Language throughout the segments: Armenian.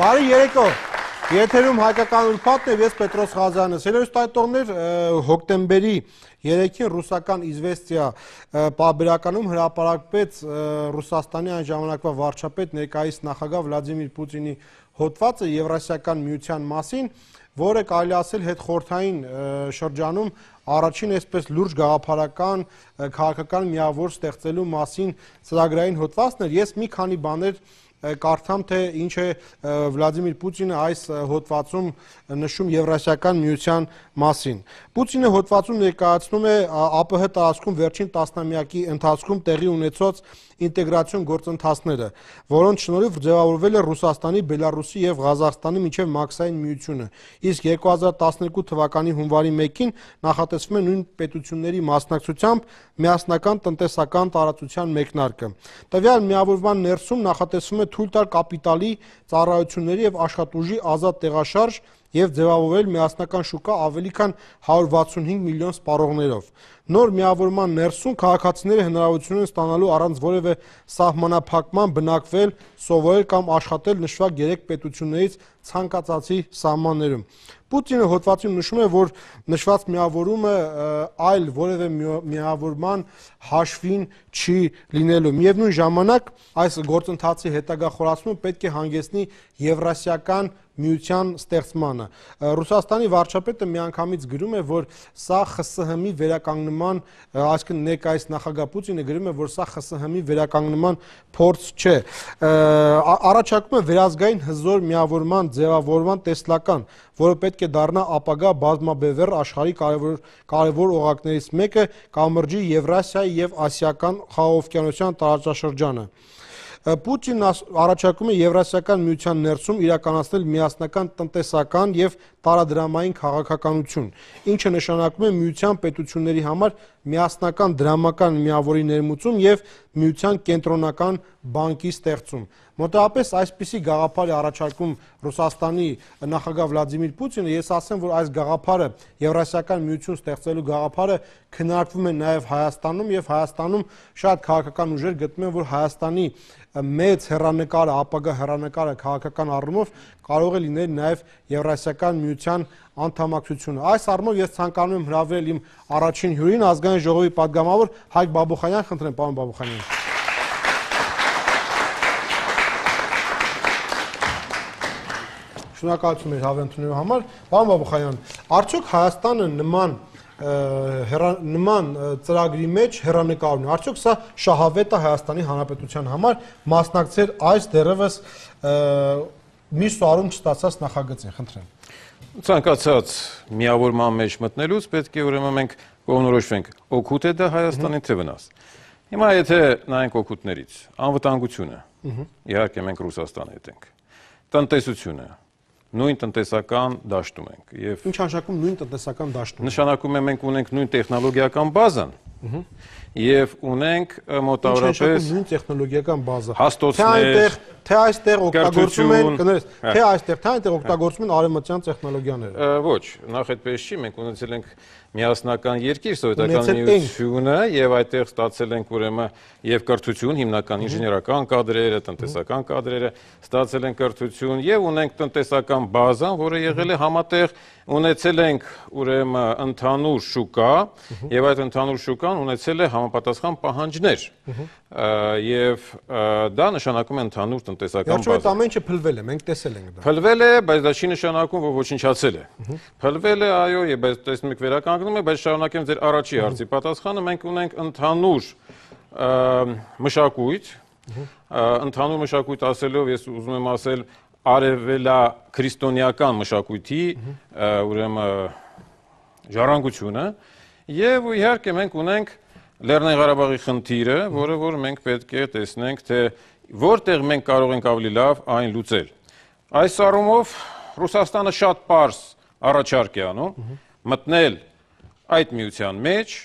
Բարի երեկո, եթերում հայկական ուրբաթն է, ես Պետրոս Ղազարյանն եմ, սիրելի ուղդիներ, հոկտեմբերի 3-ին ռուսական Իզվեստիա պարբերականում հրապարակվեց Ռուսաստանի այն ժամանակվա վարչապետ ներկայիս նախագահ Վլադիմիր Պուտինի հոդվածը Եվրասիական միության մասին, որը կարելի ասել հետխորհրդային շրջանում առաջին այսպես լուրջ գաղափարական քաղաքական միավոր ստեղծելու մասին ծրագրային հոդվածն էր, ես մի քանի բաներ կարդամ, թե ինչ է Վլադիմիր Պուտինը այս հոդվածում նշում Եվրասիական միության մասին։ Պուտինը հոդվածում ներկայացնում է ԱՊՀ տարածքում վերջին տասնամյակի ընթացքում տեղի ունեցած ինտեգրացիոն գործընթացները, որոնց շնորհիվ ձևավորվել է Ռուսաստանի, Բելարուսի եւ Ղազախստանի միջև մաքսային միությունը, իսկ 2012 թվականի հունվարի 1-ին նախատեսվում է նույն պետությունների մասնակցությամբ միասնական տնտեսական տարածության մեկնարկը։ Տվյալ միավորման ներսում նախատեսվում է թույլ տալ կապիտալի, ծառայությունների եւ աշխատուժի ազատ տեղաշարժ եւ ձևավորել միասնական շուկա ավելի քան 165 միլիոն սպառողներով։ Նոր միավորման ներսում քաղաքացիները հնարավորություն են ստանալու առանց որևէ սահմանափակման բնակվել, սովորել կամ աշխատել նշված 3 պետություններից ցանկացածի սահմաններում։ Պուտինը հոդվածում նշում է, որ նշված միավորումը այլ որևէ միավորման հաշվին չի լինելու։ Միևնույն ժամանակ այս գործընթացի հետագա խորացումը պետք է հանգեցնի Եվրասիական միության ստեղծմանը։ Ռուսաստանի վարչապետը միանգամից գրում է, որ սա ԽՍՀՄ-ի վերականգնման, այսինքն ներկայիս նախագահ Պուտինը գրում է, որ սա ԽՍՀՄ-ի վերականգնման փորձ չէ։ Առաջարկում է վերազգային հզոր միավորման ձևավորման տեսլական, որը պետք է դառնա ապագա բազմաբևեռ աշխարհի կարևոր օղակներից մեկը, կամրջի Եվրասիայի եւ Ասիական խաղաղօվկիանոսյան տարածաշրջանը։ Պուտինն առաջարկում է Եվրասիական միության ներսում իրականացնել միասնական տնտեսական եւ տարադրամային քաղաքականություն, ինչը նշանակում է միության պետությունների համար միասնական դրամական միավորի ներմուծում եւ միության կենտրոնական բանկի ստեղծում։ Մոտավորապես այսպիսի գաղափար է առաջարկում Ռուսաստանի նախագահ Վլադիմիր Պուտինը, ես ասեմ, որ այս գաղափարը Եվրասիական միություն ստեղծելու գաղափարը քննարկվում է նաև Հայաստանում եւ Հայաստանում շատ քաղաքական ուժեր գտնում են, որ Հայաստանի մեծ հեռանկարը, ապագա հեռանկարը քաղաքական առումով կարող է լինել նաև Եվրասիական միության անդամակցությունը։ Այս առումով ես ցանկանում եմ հրավիրել իմ առաջին հյուրին, ազգային ժողովի պատգամավոր Հայկ Բաբուխանյան, խնդրեմ, պարոն Բաբուխանյան։ Շնորհակալություն մեր հավելությունների համար։ Պարոն Բաբուխանյան, արդյոք Հայաստանը նման ծրագրի մեջ հեռանկար ունի, արդյոք սա շահավետ է Հայաստանի Հանրապետության համար մասնակցել այս դեռևս միշտ առում չստացած նախագծին, խնդրեմ։ Ցանկացած միավորման մեջ մտնելուց պետք է ուրեմն մենք կողմնորոշվենք օգուտ է դա Հայաստանին թե վնաս։ Հիմա եթե նայենք օգուտներից, անվտանգությունը, իհարկե մենք Ռուսաստանի հետ ենք, տնտեսությունը, նույն տնտեսական դաշտում ենք եւ Ինչ նշանակում նույն տնտեսական դաշտում։ Նշանակում է մենք ունենք նույն տեխնոլոգիական բազան եւ ունենք մոտավորապես նույն տեխնոլոգիական բազա։ Հաստոցներ, թե այստեղ օգտագործում են, կներես, թե այնտեղ օգտագործում են արևմտյան տեխնոլոգիաները։ Ոչ, նախ այդպես չի, մենք ունեցել ենք միասնական երկիր սովետական միությունը եւ այդտեղ ստացել ենք ուրեմն եւ կրթություն, հիմնական ինժեներական կադրերը, տնտեսական կադրերը, ստացել ենք կրթություն եւ ունենք տնտեսական բազան, որը եղել է համատեղ, ունեցել ենք ուրեմն ընդհանուր շուկա եւ այդ ընդհանուր շուկան ունեցել է համապատասխան պահանջներ եւ դա նշանակում է ընդհանուր տնտեսական բազա։ Այդ ամեն ինչը փլվել է, մենք տեսել ենք դա։ Փլվել է, բայց դա չի նշանակում, որ ոչնչացել է։ Փլվել է, այո, եւ բայց տեսնում եք վերականգնում է, բայց շարունակեմ ձեր առաջի հարցի պատասխանը, մենք ունենք ընդհանուր մշակույթ, ընդհանուր մշակույթ ասելով ես ուզում եմ ասել արևելաքրիստոնեական մշակույթի ուրեմն ժառանգությունը եւ իհարկե մենք ունենք Լեռնային Ղարաբաղի խնդիրը, որը որ մենք պետք է տեսնենք, թե որտեղ մենք կարող ենք ավելի լավ այն լուծել։ Այս առումով Ռուսաստանը շատ պարզ առաջարկ է անում մտնել այդ միության մեջ,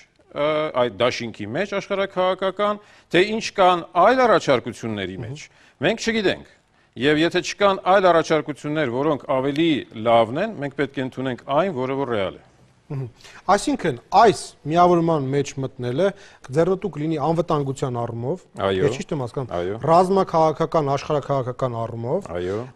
այդ դաշինքի մեջ աշխարհաքաղաքական, թե ինչ կան այլ առաջարկությունների մեջ, մենք չգիտենք։ Եվ եթե չկան այլ առաջարկություններ, որոնք ավելի լավն են, մենք պետք է ընդունենք այն, որը որ ռեալ է։ Այսինքն այս միավորման մեջ մտնելը ձեռնտու կլինի անվտանգության առումով, ես ճիշտ եմ հասկանում, ռազմաքաղաքական, աշխարհաքաղաքական առումով,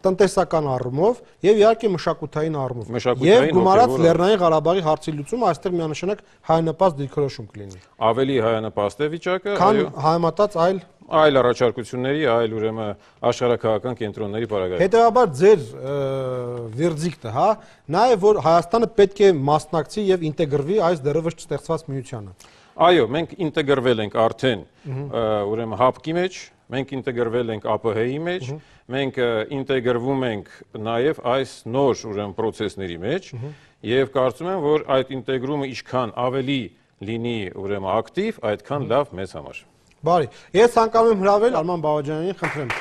տնտեսական առումով եւ իհարկե մշակութային առումով։ Եվ գումարած Լեռնային Ղարաբաղի հարցի լուծումը այստեղ միանշանակ հայանպաստ դիրքորոշում կլինի։ Ավելի հայանպաստ է վիճակը, քան համեմատած այլ առաջարկությունների, այլ ուրեմն աշխարհաքաղաքական կենտրոնների պարագայում։ Հետևաբար ձեր վերդիկտը, հա, նա է, որ Հայաստանը պետք է մասնակցի եւ ինտեգրվի այս դեռևս չստեղծված միությանը։ Այո, մենք ինտեգրվել ենք արդեն ուրեմն ՀԱՊԿ-ի մեջ, մենք ինտեգրվել ենք ԱՊՀ-ի մեջ, մենք ինտեգրվում ենք նաեւ այս նոր ուրեմն process-ների մեջ եւ կարծում եմ, որ այդ ինտեգրումը ինչքան ավելի լինի ուրեմն ակտիվ, այդքան լավ մեզ համար։ Բարի, ես ցանկանում եմ հրավել Արման Բաղաջանյանին, խնդրեմ։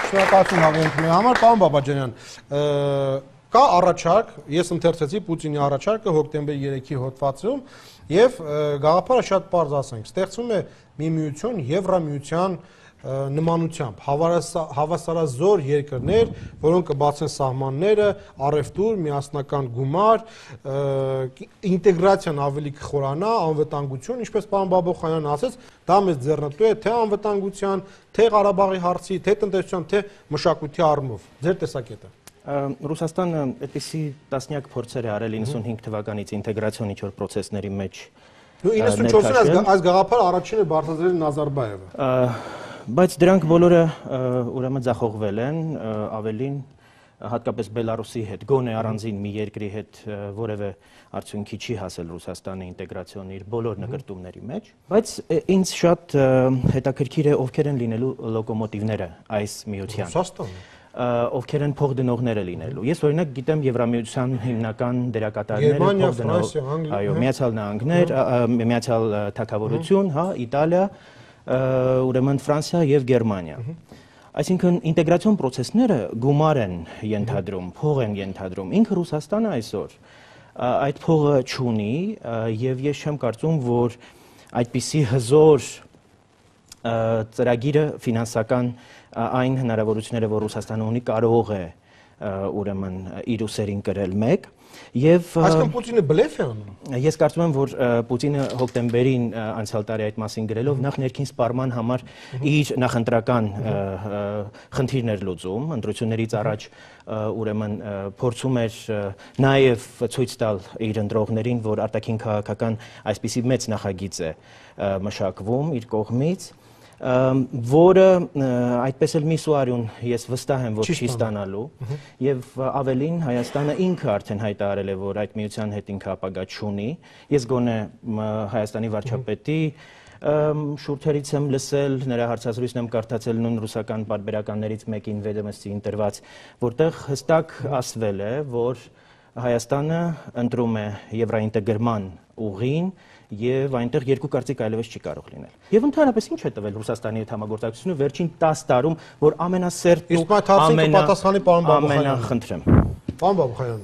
Շնորհակալություն հավելումների համար, պարոն Բաղաջանյան, կա առաջարկ, ես ընթերցեցի Պուտինի առաջարկը հոկտեմբերի 3-ի հոդվածում եւ գաղափարը շատ պարզ ասենք, ստեղծվում է մի միություն Եվրամիության նմանությամբ հավասարազոր երկրներ, որոնք կբացեն սահմանները, առևտուր, միասնական գումար, ինտեգրացիան ավելի կխորանա, անվտանգություն, ինչպես պարոն Բաբոխյանն ասեց, դա մեզ ձեռնտու է թե անվտանգության, թե Ղարաբաղի հարցի, թե տնտեսության, թե մշակույթի առումով։ Ձեր տեսակետը։ Ռուսաստանը այդպիսի տասնյակ փորձեր է արել 95 թվականից ինտեգրացիոն ինչ-որ process-ների մեջ։ 94-ին այս գաղափարը առաջինը բարձրացրել Նազարբաևը։ Բայց դրանք բոլորը ուրեմն ձախողվել են, ավելին հատկապես Բելարուսի հետ, գոնե առանձին մի երկրի հետ որևէ արդյունքի չի հասել Ռուսաստանի ինտեգրացիոն իր բոլոր նկրտումների մեջ, բայց ինձ շատ հետաքրքիր է ովքեր են լինելու լոկոմոտիվները այս միության։ Ռուսաստանը։ Ովքեր են փոխդնողները լինելու։ Ես օրինակ գիտեմ Եվրամիության հիմնական դերակատարները փոխդնող, այո, Միացյալ Նահանգներ, Միացյալ Թագավորություն, հա, Իտալիա, ուրեմն Ֆրանսիա եւ Գերմանիա։ Այսինքն ինտեգրացիոն process-ները գումար են ենթադրում, փող են ենթադրում։ Ինքը Ռուսաստանը այսօր այդ փողը չունի եւ ես չեմ կարծում, որ այդպիսի հզոր ծրագիրը ֆինանսական այն հնարավորությունները, որ Ռուսաստանը ունի, կարող է ուրեմն իր ուսերին կրել մեկ եւ Այսինքն Պուտինը բլեֆ է անում։ Ես կարծում եմ, որ Պուտինը հոկտեմբերին անցյալ տարի այդ մասին գրելով նախ ներքին սպառման համար իր նախընտրական խնդիրներ լուծում, ընտրություններից առաջ ուրեմն փորձում էր նաեւ ցույց տալ իր ընտրողներին, որ արտաքին քաղաքական այսպիսի մեծ նախագիծ է մշակվում իր կողմից, որը այդպես էլ մի սուարյուն ես վստահ եմ, որ չի ստանալու եւ ավելին Հայաստանը ինքը արդեն հայտարարել է, որ այդ միության հետ ինքը ապագա չունի։ Ես գոնե Հայաստանի վարչապետի շուրթերից եմ լսել, նրա հարցազրույցն եմ կարդացել նույն ռուսական պարբերականներից մեկին Վեդոմստի ընտրված, որտեղ հստակ ասվել է, որ Հայաստանը ընտրում է եվրաինտեգրման ուղին եւ այնտեղ երկու կարծիք այլևս չի կարող լինել։ Եվ ընդհանրապես ինչ է տվել Ռուսաստանի հետ համագործակցությունը վերջին 10 տարում, որ ամենասերտ ու ամենախնդրեմ։ Պարոն Բաբոխյան,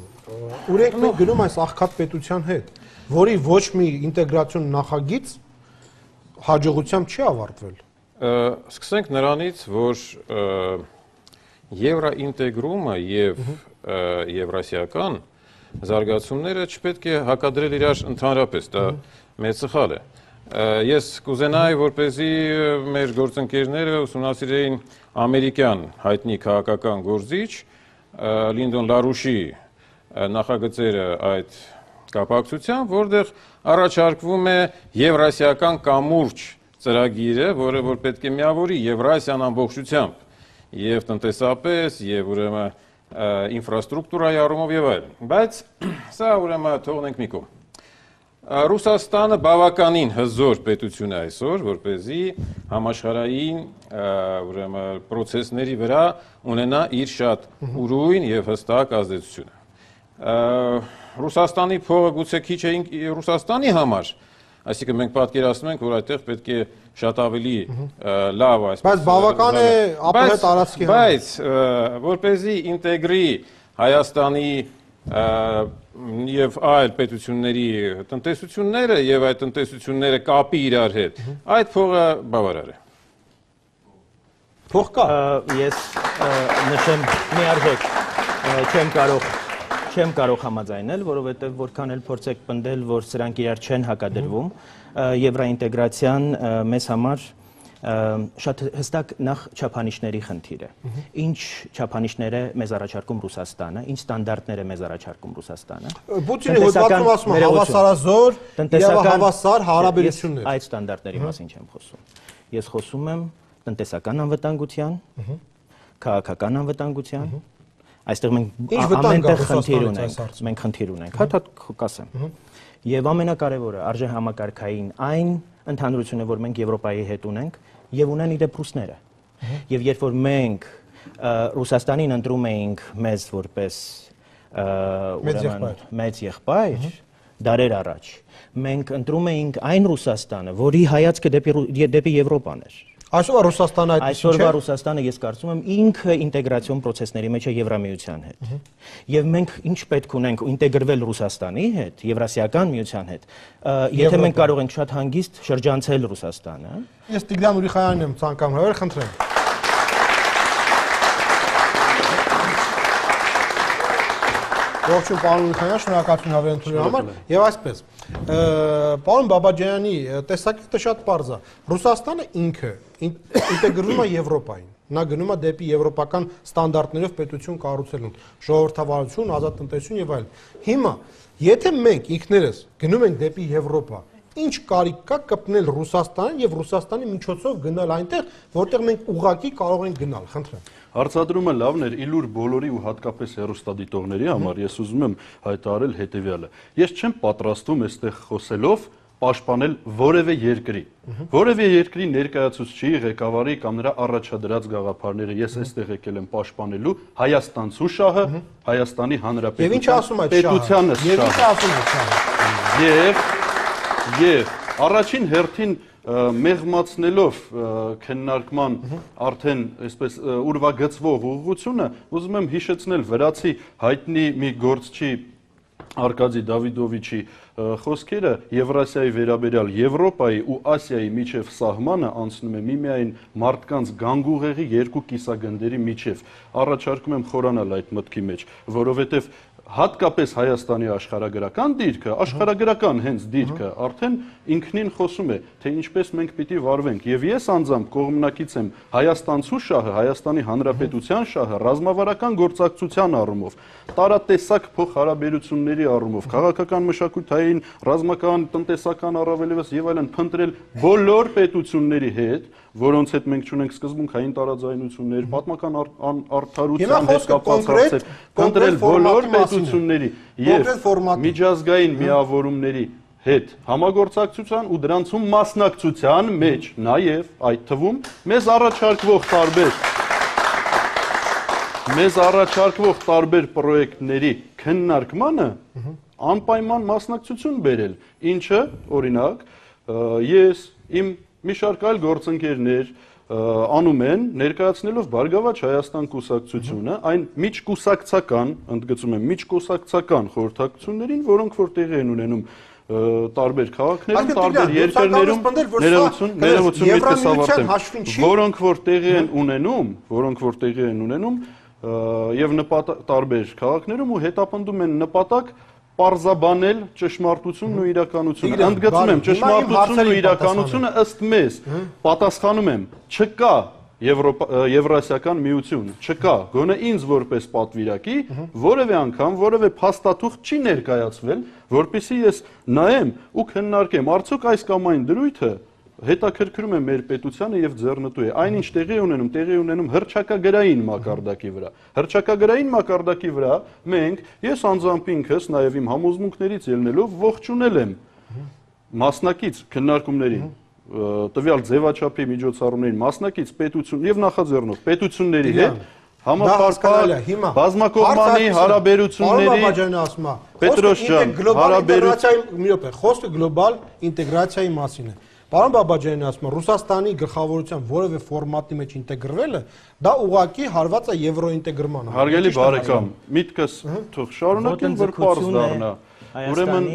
ուրենք մենք գնում այս աղքատ պետության հետ, որի ոչ մի ինտեգրացիոն նախագիծ հաջողությամբ չի ավարտվել։ Սկսենք նրանից, որ եվրաինտեգրումը եւ եվրասիական զարգացումները չպետք է հակադրել իրար ընդհանրապես, դա մեծ սխալ է։ Ես կուզենայի, որպեսզի մեր գործընկերները ուսումնասիրեին ամերիկյան հայտնի քաղաքական գործիչ Լինդոն Լարուշի նախագծերը այդ կապակցությամբ, որտեղ առաջարկվում է եվրասիական կամուրջ ծրագիրը, որը որ պետք է միավորի Եվրասիան ամբողջությամբ եւ տնտեսապես եւ ուրեմն ինֆրաստրուկտուրայի առումով եւ այլն։ Բայց սա ուրեմն թողնենք մի կողմ։ Ռուսաստանը բավականին հզոր պետություն է այսօր, որպեսզի համաշխարհային ուրեմն process-ների վրա ունենա իր շատ ուրույն եւ հստակ ազդեցությունը։ Ռուսաստանի փողը գուցե քիչ է Ռուսաստանի համար, այսինքն մենք պատկերացնում ենք, որ այդտեղ պետք է շատ ավելի լավ այսպես։ Բայց բավական է ԱՊՀ տարածքի համար։ Բայց որպեսզի ինտեգրի Հայաստանի եւ այլ պետությունների տնտեսությունները եւ այդ տնտեսությունները կապի իրար հետ, այդ փողը բավարար է։ Փող կա։ Ես նշեմ միարժեք չեմ կարող համաձայնել, որովհետև որքան էլ փորձեք պնդել, որ սրանք իրար չեն հակադրվում, եվրոինտեգրացիան մեզ համար շատ հստակ նախ չափանիշների խնդիր է։ Ինչ չափանիշներ է մեզ առաջարկում Ռուսաստանը, ինչ ստանդարտներ է մեզ առաջարկում Ռուսաստանը։ Պուտինի հոդվածում ասում է հավասարազոր եւ հավասար հարաբերություններ։ Այդ ստանդարտների մասին չեմ խոսում։ Ես խոսում եմ տնտեսական անվտանգության, քաղաքական անվտանգության։ Այստեղ մենք խնդիր ունենք, հա կասեմ։ Եվ ամենակարևորը արժե համակարգային այն ընդհանրությունը, որ մենք Եվրոպայի հետ ունենք, եւ ունեն իդեպ ռուսները։ Եվ երբ որ մենք Ռուսաստանին ընտրում էինք մեզ որպես մեծ եղբայր, դարեր առաջ, մենք ընտրում էինք այն Ռուսաստանը, որի հայացքը դեպի Եվրոպան էր։ Այսօր Ռուսաստանը այդպես չէ։ Այսօրվա Ռուսաստանը ես կարծում եմ ինքը ինտեգրացիոն process-ների մեջ է Եվրամիության հետ։ Եւ մենք ինչ պետք ունենք ինտեգրվել Ռուսաստանի հետ, Եվրասիական միության հետ, եթե մենք կարող ենք շատ հանգիստ շրջանցել Ռուսաստանը։ Ես Տիգրան Ուրիխայանն եմ ցանկանում հավեր, խնդրեմ։ Ողջույն պարոն Ուրիխայան, շնորհակալություն հավերեն թույլի համար եւ այսպես։ Պարոն Բաբաջյանի տեսակետը շատ պարզ է։ Ռուսաստանը ինքը ինտեգրվում է Եվրոպային։ Նա գնում է դեպի եվրոպական ստանդարտներով պետություն կառուցելուն, ժողովրդավարություն, ազատ տնտեսություն եւ այլն։ Հիմա, եթե մենք ինքներս գնում ենք դեպի Եվրոպա, ինչ կարիք կա կպնել Ռուսաստանին եւ Ռուսաստանի միջոցով գնալ այնտեղ, որտեղ մենք ուղղակի կարող ենք գնալ, խնդրեմ։ Հարցադրումը լավն էր իլուր բոլորի ու հատկապես հեռուստադիտողների համար, ես ուզում եմ հայտարարել հետեւյալը։ Ես չեմ պատրաստվում այստեղ խոսելով պաշտպանել որևէ երկրի ներկայացուցչի, ղեկավարի կամ նրա առաջադրած գաղափարները ես այստեղ եկել եմ պաշտպանելու Հայաստանցու շահը, Հայաստանի Հանրապետության պետությանը եւ առաջին հերթին մեղմացնելով քննարկման արդեն այսպես ուրվագծվող ուղղությունը, ուզում եմ հիշեցնել վրացի հայտնի մի գործչի Արկադի Դավիդովիչի խոսքերը Եվրասիայի վերաբերյալ Եվրոպայի ու Ասիայի միջև սահմանը անցնում է միմիայն մարդկանց գանգուղեղի երկու կիսագնդերի միջև։ Առաջարկում եմ խորանալ այդ մտքի մեջ, որովհետև հատկապես Հայաստանի աշխարհագրական հենց դիրքը արդեն ինքնին խոսում է, թե ինչպես մենք պիտի վարվենք։ Եվ ես անձամբ կողմնակից եմ Հայաստանցու շահը, Հայաստանի Հանրապետության շահը ռազմավարական գործակցության առումով, տարատեսակ փոխհարաբերությունների առումով, քաղաքական մշակութային, ռազմական, տնտեսական առավելևս եւ այլն փնտրել բոլոր պետությունների հետ, որոնց հետ մենք ունենք սկզբունքային տարաձայնություններ, պատմական արդարության հետ կապված հարցեր, փնտրել բոլոր պետությունների եւ միջազգային միավորումների հետ համագործակցության ու դրանցում մասնակցության մեջ նաեւ այդ թվում մեզ առաջարկվող տարբեր պրոյեկտների քննարկմանը անպայման մասնակցություն բերել, ինչը օրինակ ես իմ մի շարք այլ գործընկերներ անում են ներկայացնելով Բարգավաճ Հայաստան կուսակցությունը այն միջկուսակցական, ընդգծում եմ, միջկուսակցական խորհրդակցություններին, որոնք որ տեղի են ունենում տարբեր քաղաքներում, տարբեր երկրներում, ներողություն միտքս ավարտեմ, որոնք որ տեղի են ունենում եւ տարբեր քաղաքներում ու հետապնդում են նպատակ պարզաբանել ճշմարտությունն ու իրականությունը։ Ընդգծում եմ, ճշմարտությունն ու իրականությունը ըստ մեզ պատասխանում եմ, չկա Եվրասիական միություն, չկա, գոնե ինձ որպես պատվիրակի, որևէ անգամ որևէ փաստաթուղթ չի ներկայացվել, որպեսզի ես նայեմ ու քննարկեմ, արդյոք այս կամ այն դրույթը հետաքրքրում է մեր պետությանը եւ ձեռնտու է։ Այնինչ տեղի ունենում հռչակագրային մակարդակի վրա։ Հռչակագրային մակարդակի վրա մենք, ես անձամբ ինքս նաեւ իմ համոզմունքներից ելնելով ողջունել եմ մասնակից քննարկումներին, տվյալ ձևաչափի միջոցառումներին մասնակից պետություն եւ նախաձեռնող պետությունների հետ համապարփակ բազմակողմանի հարաբերությունների Պետրոս ջան, խոսքը գլոբալ ինտեգրացիայի մասին է։ Պարոն Բաբաջյանը ասում է, Ռուսաստանի գլխավորության որևէ ֆորմատի մեջ ինտեգրվելը դա ուղղակի հարված է եվրոինտեգրմանը։ Հարգելի բարեկամ, միտքս թող շարունակեմ, որ պարզ դառնա։ Ուրեմն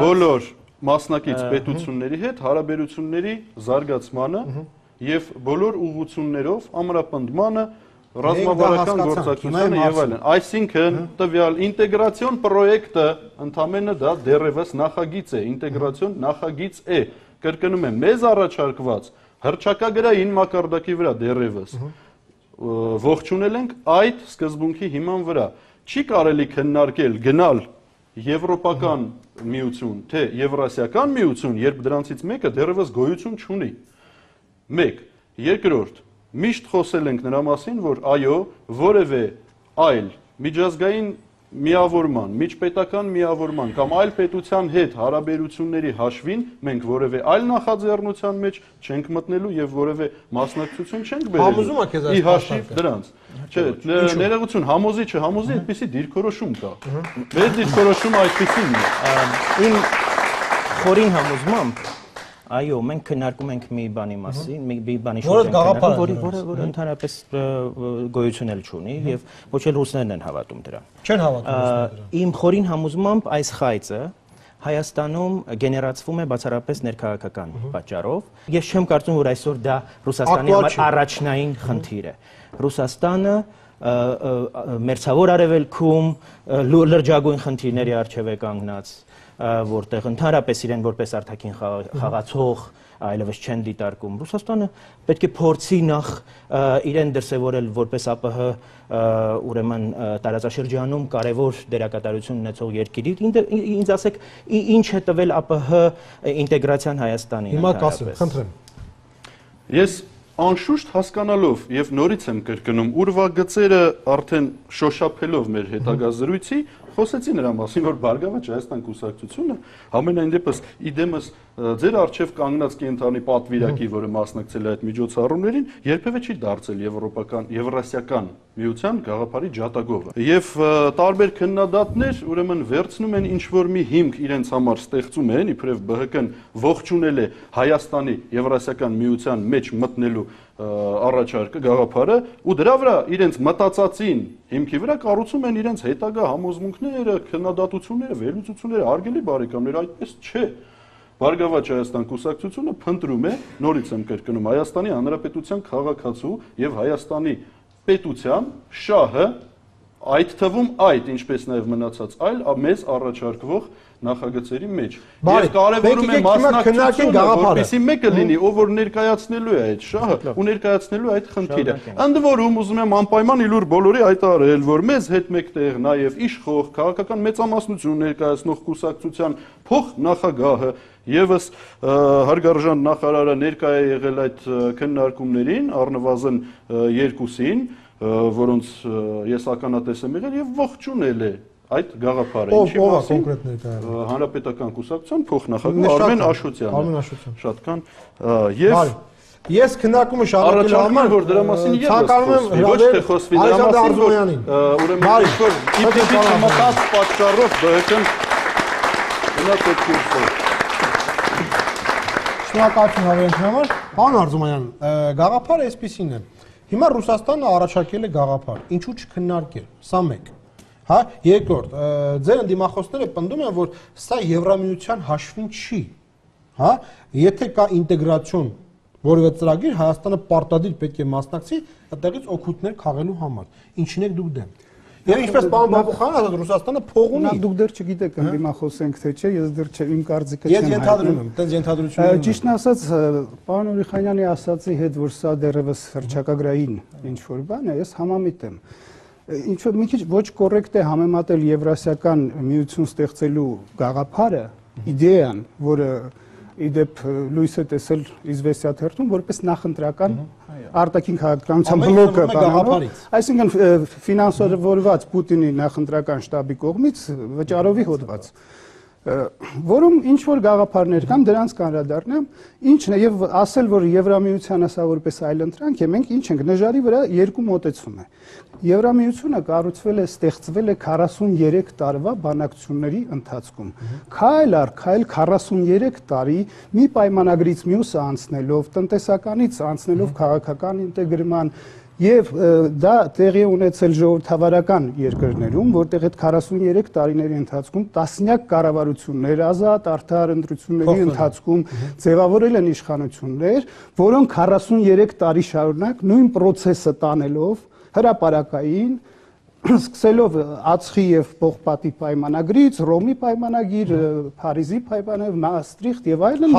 բոլոր մասնակից պետությունների հետ հարաբերությունների զարգացմանը եւ բոլոր ուղղություններով ամրապնդմանը, ռազմավարական գործակցությանը եւ այլն։ Այսինքն տվյալ ինտեգրացիոն պրոյեկտը ընդամենը դա դեռևս նախագիծ է, ինտեգրացիոն նախագիծ է։ Կրկնում եմ, մեզ առաջարկված հռչակագրային մակարդակի վրա դեռևս ողջունել ենք այդ սկզբունքի հիման վրա։ Չի կարելի քննարկել գնալ Եվրոպական միություն, թե Եվրասիական միություն, երբ դրանցից մեկը դեռևս գոյություն չունի։ Մեկ, երկրորդ, միշտ խոսել ենք նրա մասին, որ այո, որևէ այլ միջազգային միավորման, միջպետական միավորման կամ այլ պետության հետ հարաբերությունների հաշվին մենք որևէ այլ նախաձեռնության մեջ չենք մտնելու եւ որևէ մասնակցություն չենք բերելու։ Ի հաշիվ դրանց։ Չէ, ներողություն, համոզի չհամոզի, այդպիսի դիրքորոշում կա։ Մեր դիրքորոշումը այդպիսին է։ Իմ խորին համոզմամբ այո, մենք քննարկում ենք մի բանի մասին, մի բանի շուրջ, որը ընդհանրապես գոյություն էլ չունի եւ ոչ էլ ռուսներն են հավատում դրան։ Չեն հավատում։ Իմ խորին համոզմամբ այս խայծը Հայաստանում գեներացվում է բացառապես ներքաղաքական պատճառով։ Ես չեմ կարծում, որ այսօր դա Ռուսաստանի համար առաջնային խնդիր է։ Ռուսաստանը մերձավոր արևելքում լրջագույն խնդիրների առջև է կանգնած, որտեղ ընդհանրապես իրեն որպես արտաքին խաղացող այլևս չեն դիտարկում։ Ռուսաստանը պետք է փորձի նախ իրեն դրսևորել որպես ԱՊՀ ուրեմն տարածաշրջանում կարևոր դերակատարություն ունեցող երկիր։ Ինձ ասեք, ինչ է տվել ԱՊՀ ինտեգրացիան Հայաստանի։ Հիմա կասեմ, խնդրեմ։ Ես անշուշտ հասկանալով եւ նորից եմ կրկնում, ուրվագծերը արդեն շոշափելով մեր հետագա զրույցի խոսեցի նրա մասին, որ Բարգավաճ Հայաստան կուսակցությունը ամենայն դեպս իդեմս ձեր արչև կանգնած կենթանի պատվիրակի, որը մասնակցել է այդ միջոցառումներին, երբևէ չի դարձել եվրասիական միության գաղափարի ջատագովը։ Եվ տարբեր քննադատներ ուրեմն վերցնում են ինչ-որ մի հիմք իրենց համար ստեղծում են, իբրև ԲՀԿ-ն ողջունել է Հայաստանի եվրասիական միության մեջ մտնելու առաջարկը, գաղափարը, ու դրա վրա իրենց մտածածին հիմքի վրա կառուցում են իրենց հետագա համոզմունքները, քննադատությունները, վերլուծությունները, հարգելի բարեկամներ, այդպես չէ։ Բարգավաճ Հայաստան կուսակցությունը փնտրում է, նորից եմ կրկնում, Հայաստանի Հանրապետության քաղաքացու եւ Հայաստանի պետության շահը, այդ թվում այդ, ինչպես նաեւ մնացած այլ մեզ առաջարկվող նախագծերի մեջ։ Ես կարևորում եմ մասնակցությունը, որպեսզի մեկը լինի, ով որ ներկայացնելու է այդ շահը ու ներկայացնելու այդ խնդիրը։ Ընդ որում ուզում եմ անպայման իլուր բոլորի հայտարարել, որ մեզ հետ մեկտեղ նաեւ իշխող քաղաքական մեծամասնություն ներկայացնող կուսակցության փոխնախագահը Եվս հարգարժան նախարարը ներկայ է եղել այդ քննարկումներին, առնվազն երկուսին, որոնց ես ականատես եմ եղել եւ ողջունել է այդ գաղափարը, ինչի մասին հանրապետական կուսակցության փոխնախագահ Արմեն Աշոտյանը։ Շատ կան եւ ես քննարկումը շարունակել համար որ դրա մասին եւս ոչ թե խոսվի դրա մասին, որ ուրեմն ինչ-որ իպիտի մտած պատճառով ԲՀԿ-ն գնաց այդ կուրսով։ Շնորհակալություն հավերժի համար։ Պարոն Արզումանյան, գաղափարը այսպեսին է։ Հիմա Ռուսաստանը առաջարկել է գաղափար, ինչու չքննարկել։ Սա մեկ։ Հա, երկրորդ, ձեր ընդդիմախոսները պնդում են, որ սա Եվրամիության հաշվին չի։ Հա, եթե կա ինտեգրացիոն որևէ ծրագիր, Հայաստանը պարտադիր պետք է մասնակցի այդտեղից օգուտներ քաղելու համար։ Ինչին եք դուք դեմ։ Եվ ինչպես պարոն Բաբուխյանը ասաց, Ռուսաստանը փող ունի։ Դուք դեռ չգիտեք ընդդիմախոսենք թե չէ, ես դեռ իմ կարծիքը չեմ հայտնում։ Ես ենթադրում եմ, այդպես ենթադրություն ունեմ։ Ճիշտն ասած, պարոն Ուրիխանյանի ասացի հետ, որ սա դեռևս հռչակագրային ինչ-որ բան է, ես համամիտ եմ։ Ինչ-որ մի քիչ ոչ կոռեկտ է համեմատել Եվրասիական միություն ստեղծելու գաղափարը, իդեան, որը իդեպ լույս է տեսել Իզվեստիա թերթում, որպես նախընտրական արտաքին քաղաքականության բլոկը բանալով, այսինքն ֆինանսավորված Պուտինի նախընտրական շտաբի կողմից վճարովի հոդված, որում ինչ որ գաղափարներ կան, դրանց կանրադառնամ, ինչն է եւ ասել, որ Եվրամիությանը սա որպես այլընտրանք է, մենք ինչ ենք, նժարի վրա երկու մոտեցում է։ Եվրամիությունը կառուցվել է, ստեղծվել է 43 տարվա բանակցությունների ընթացքում։ Քայլ առ քայլ 43 տարի մի պայմանագրից մյուսը անցնելով, տնտեսականից անցնելով քաղաքական ինտեգրման, Եվ դա տեղի ունեցել ժողովրդավարական երկրներում, որտեղ այդ 43 տարիների ընթացքում տասնյակ կառավարություններ, ազատ արդար ընտրությունների ընթացքում ձևավորել են իշխանություններ, որոնք 43 տարի շարունակ նույն process-ը տանելով հրապարակային սկսելով Ածխի եւ Պողպատի պայմանագրից, Ռոմի պայմանագիր, Փարիզի պայմանագիր, Մաստրիխտ եւ այլն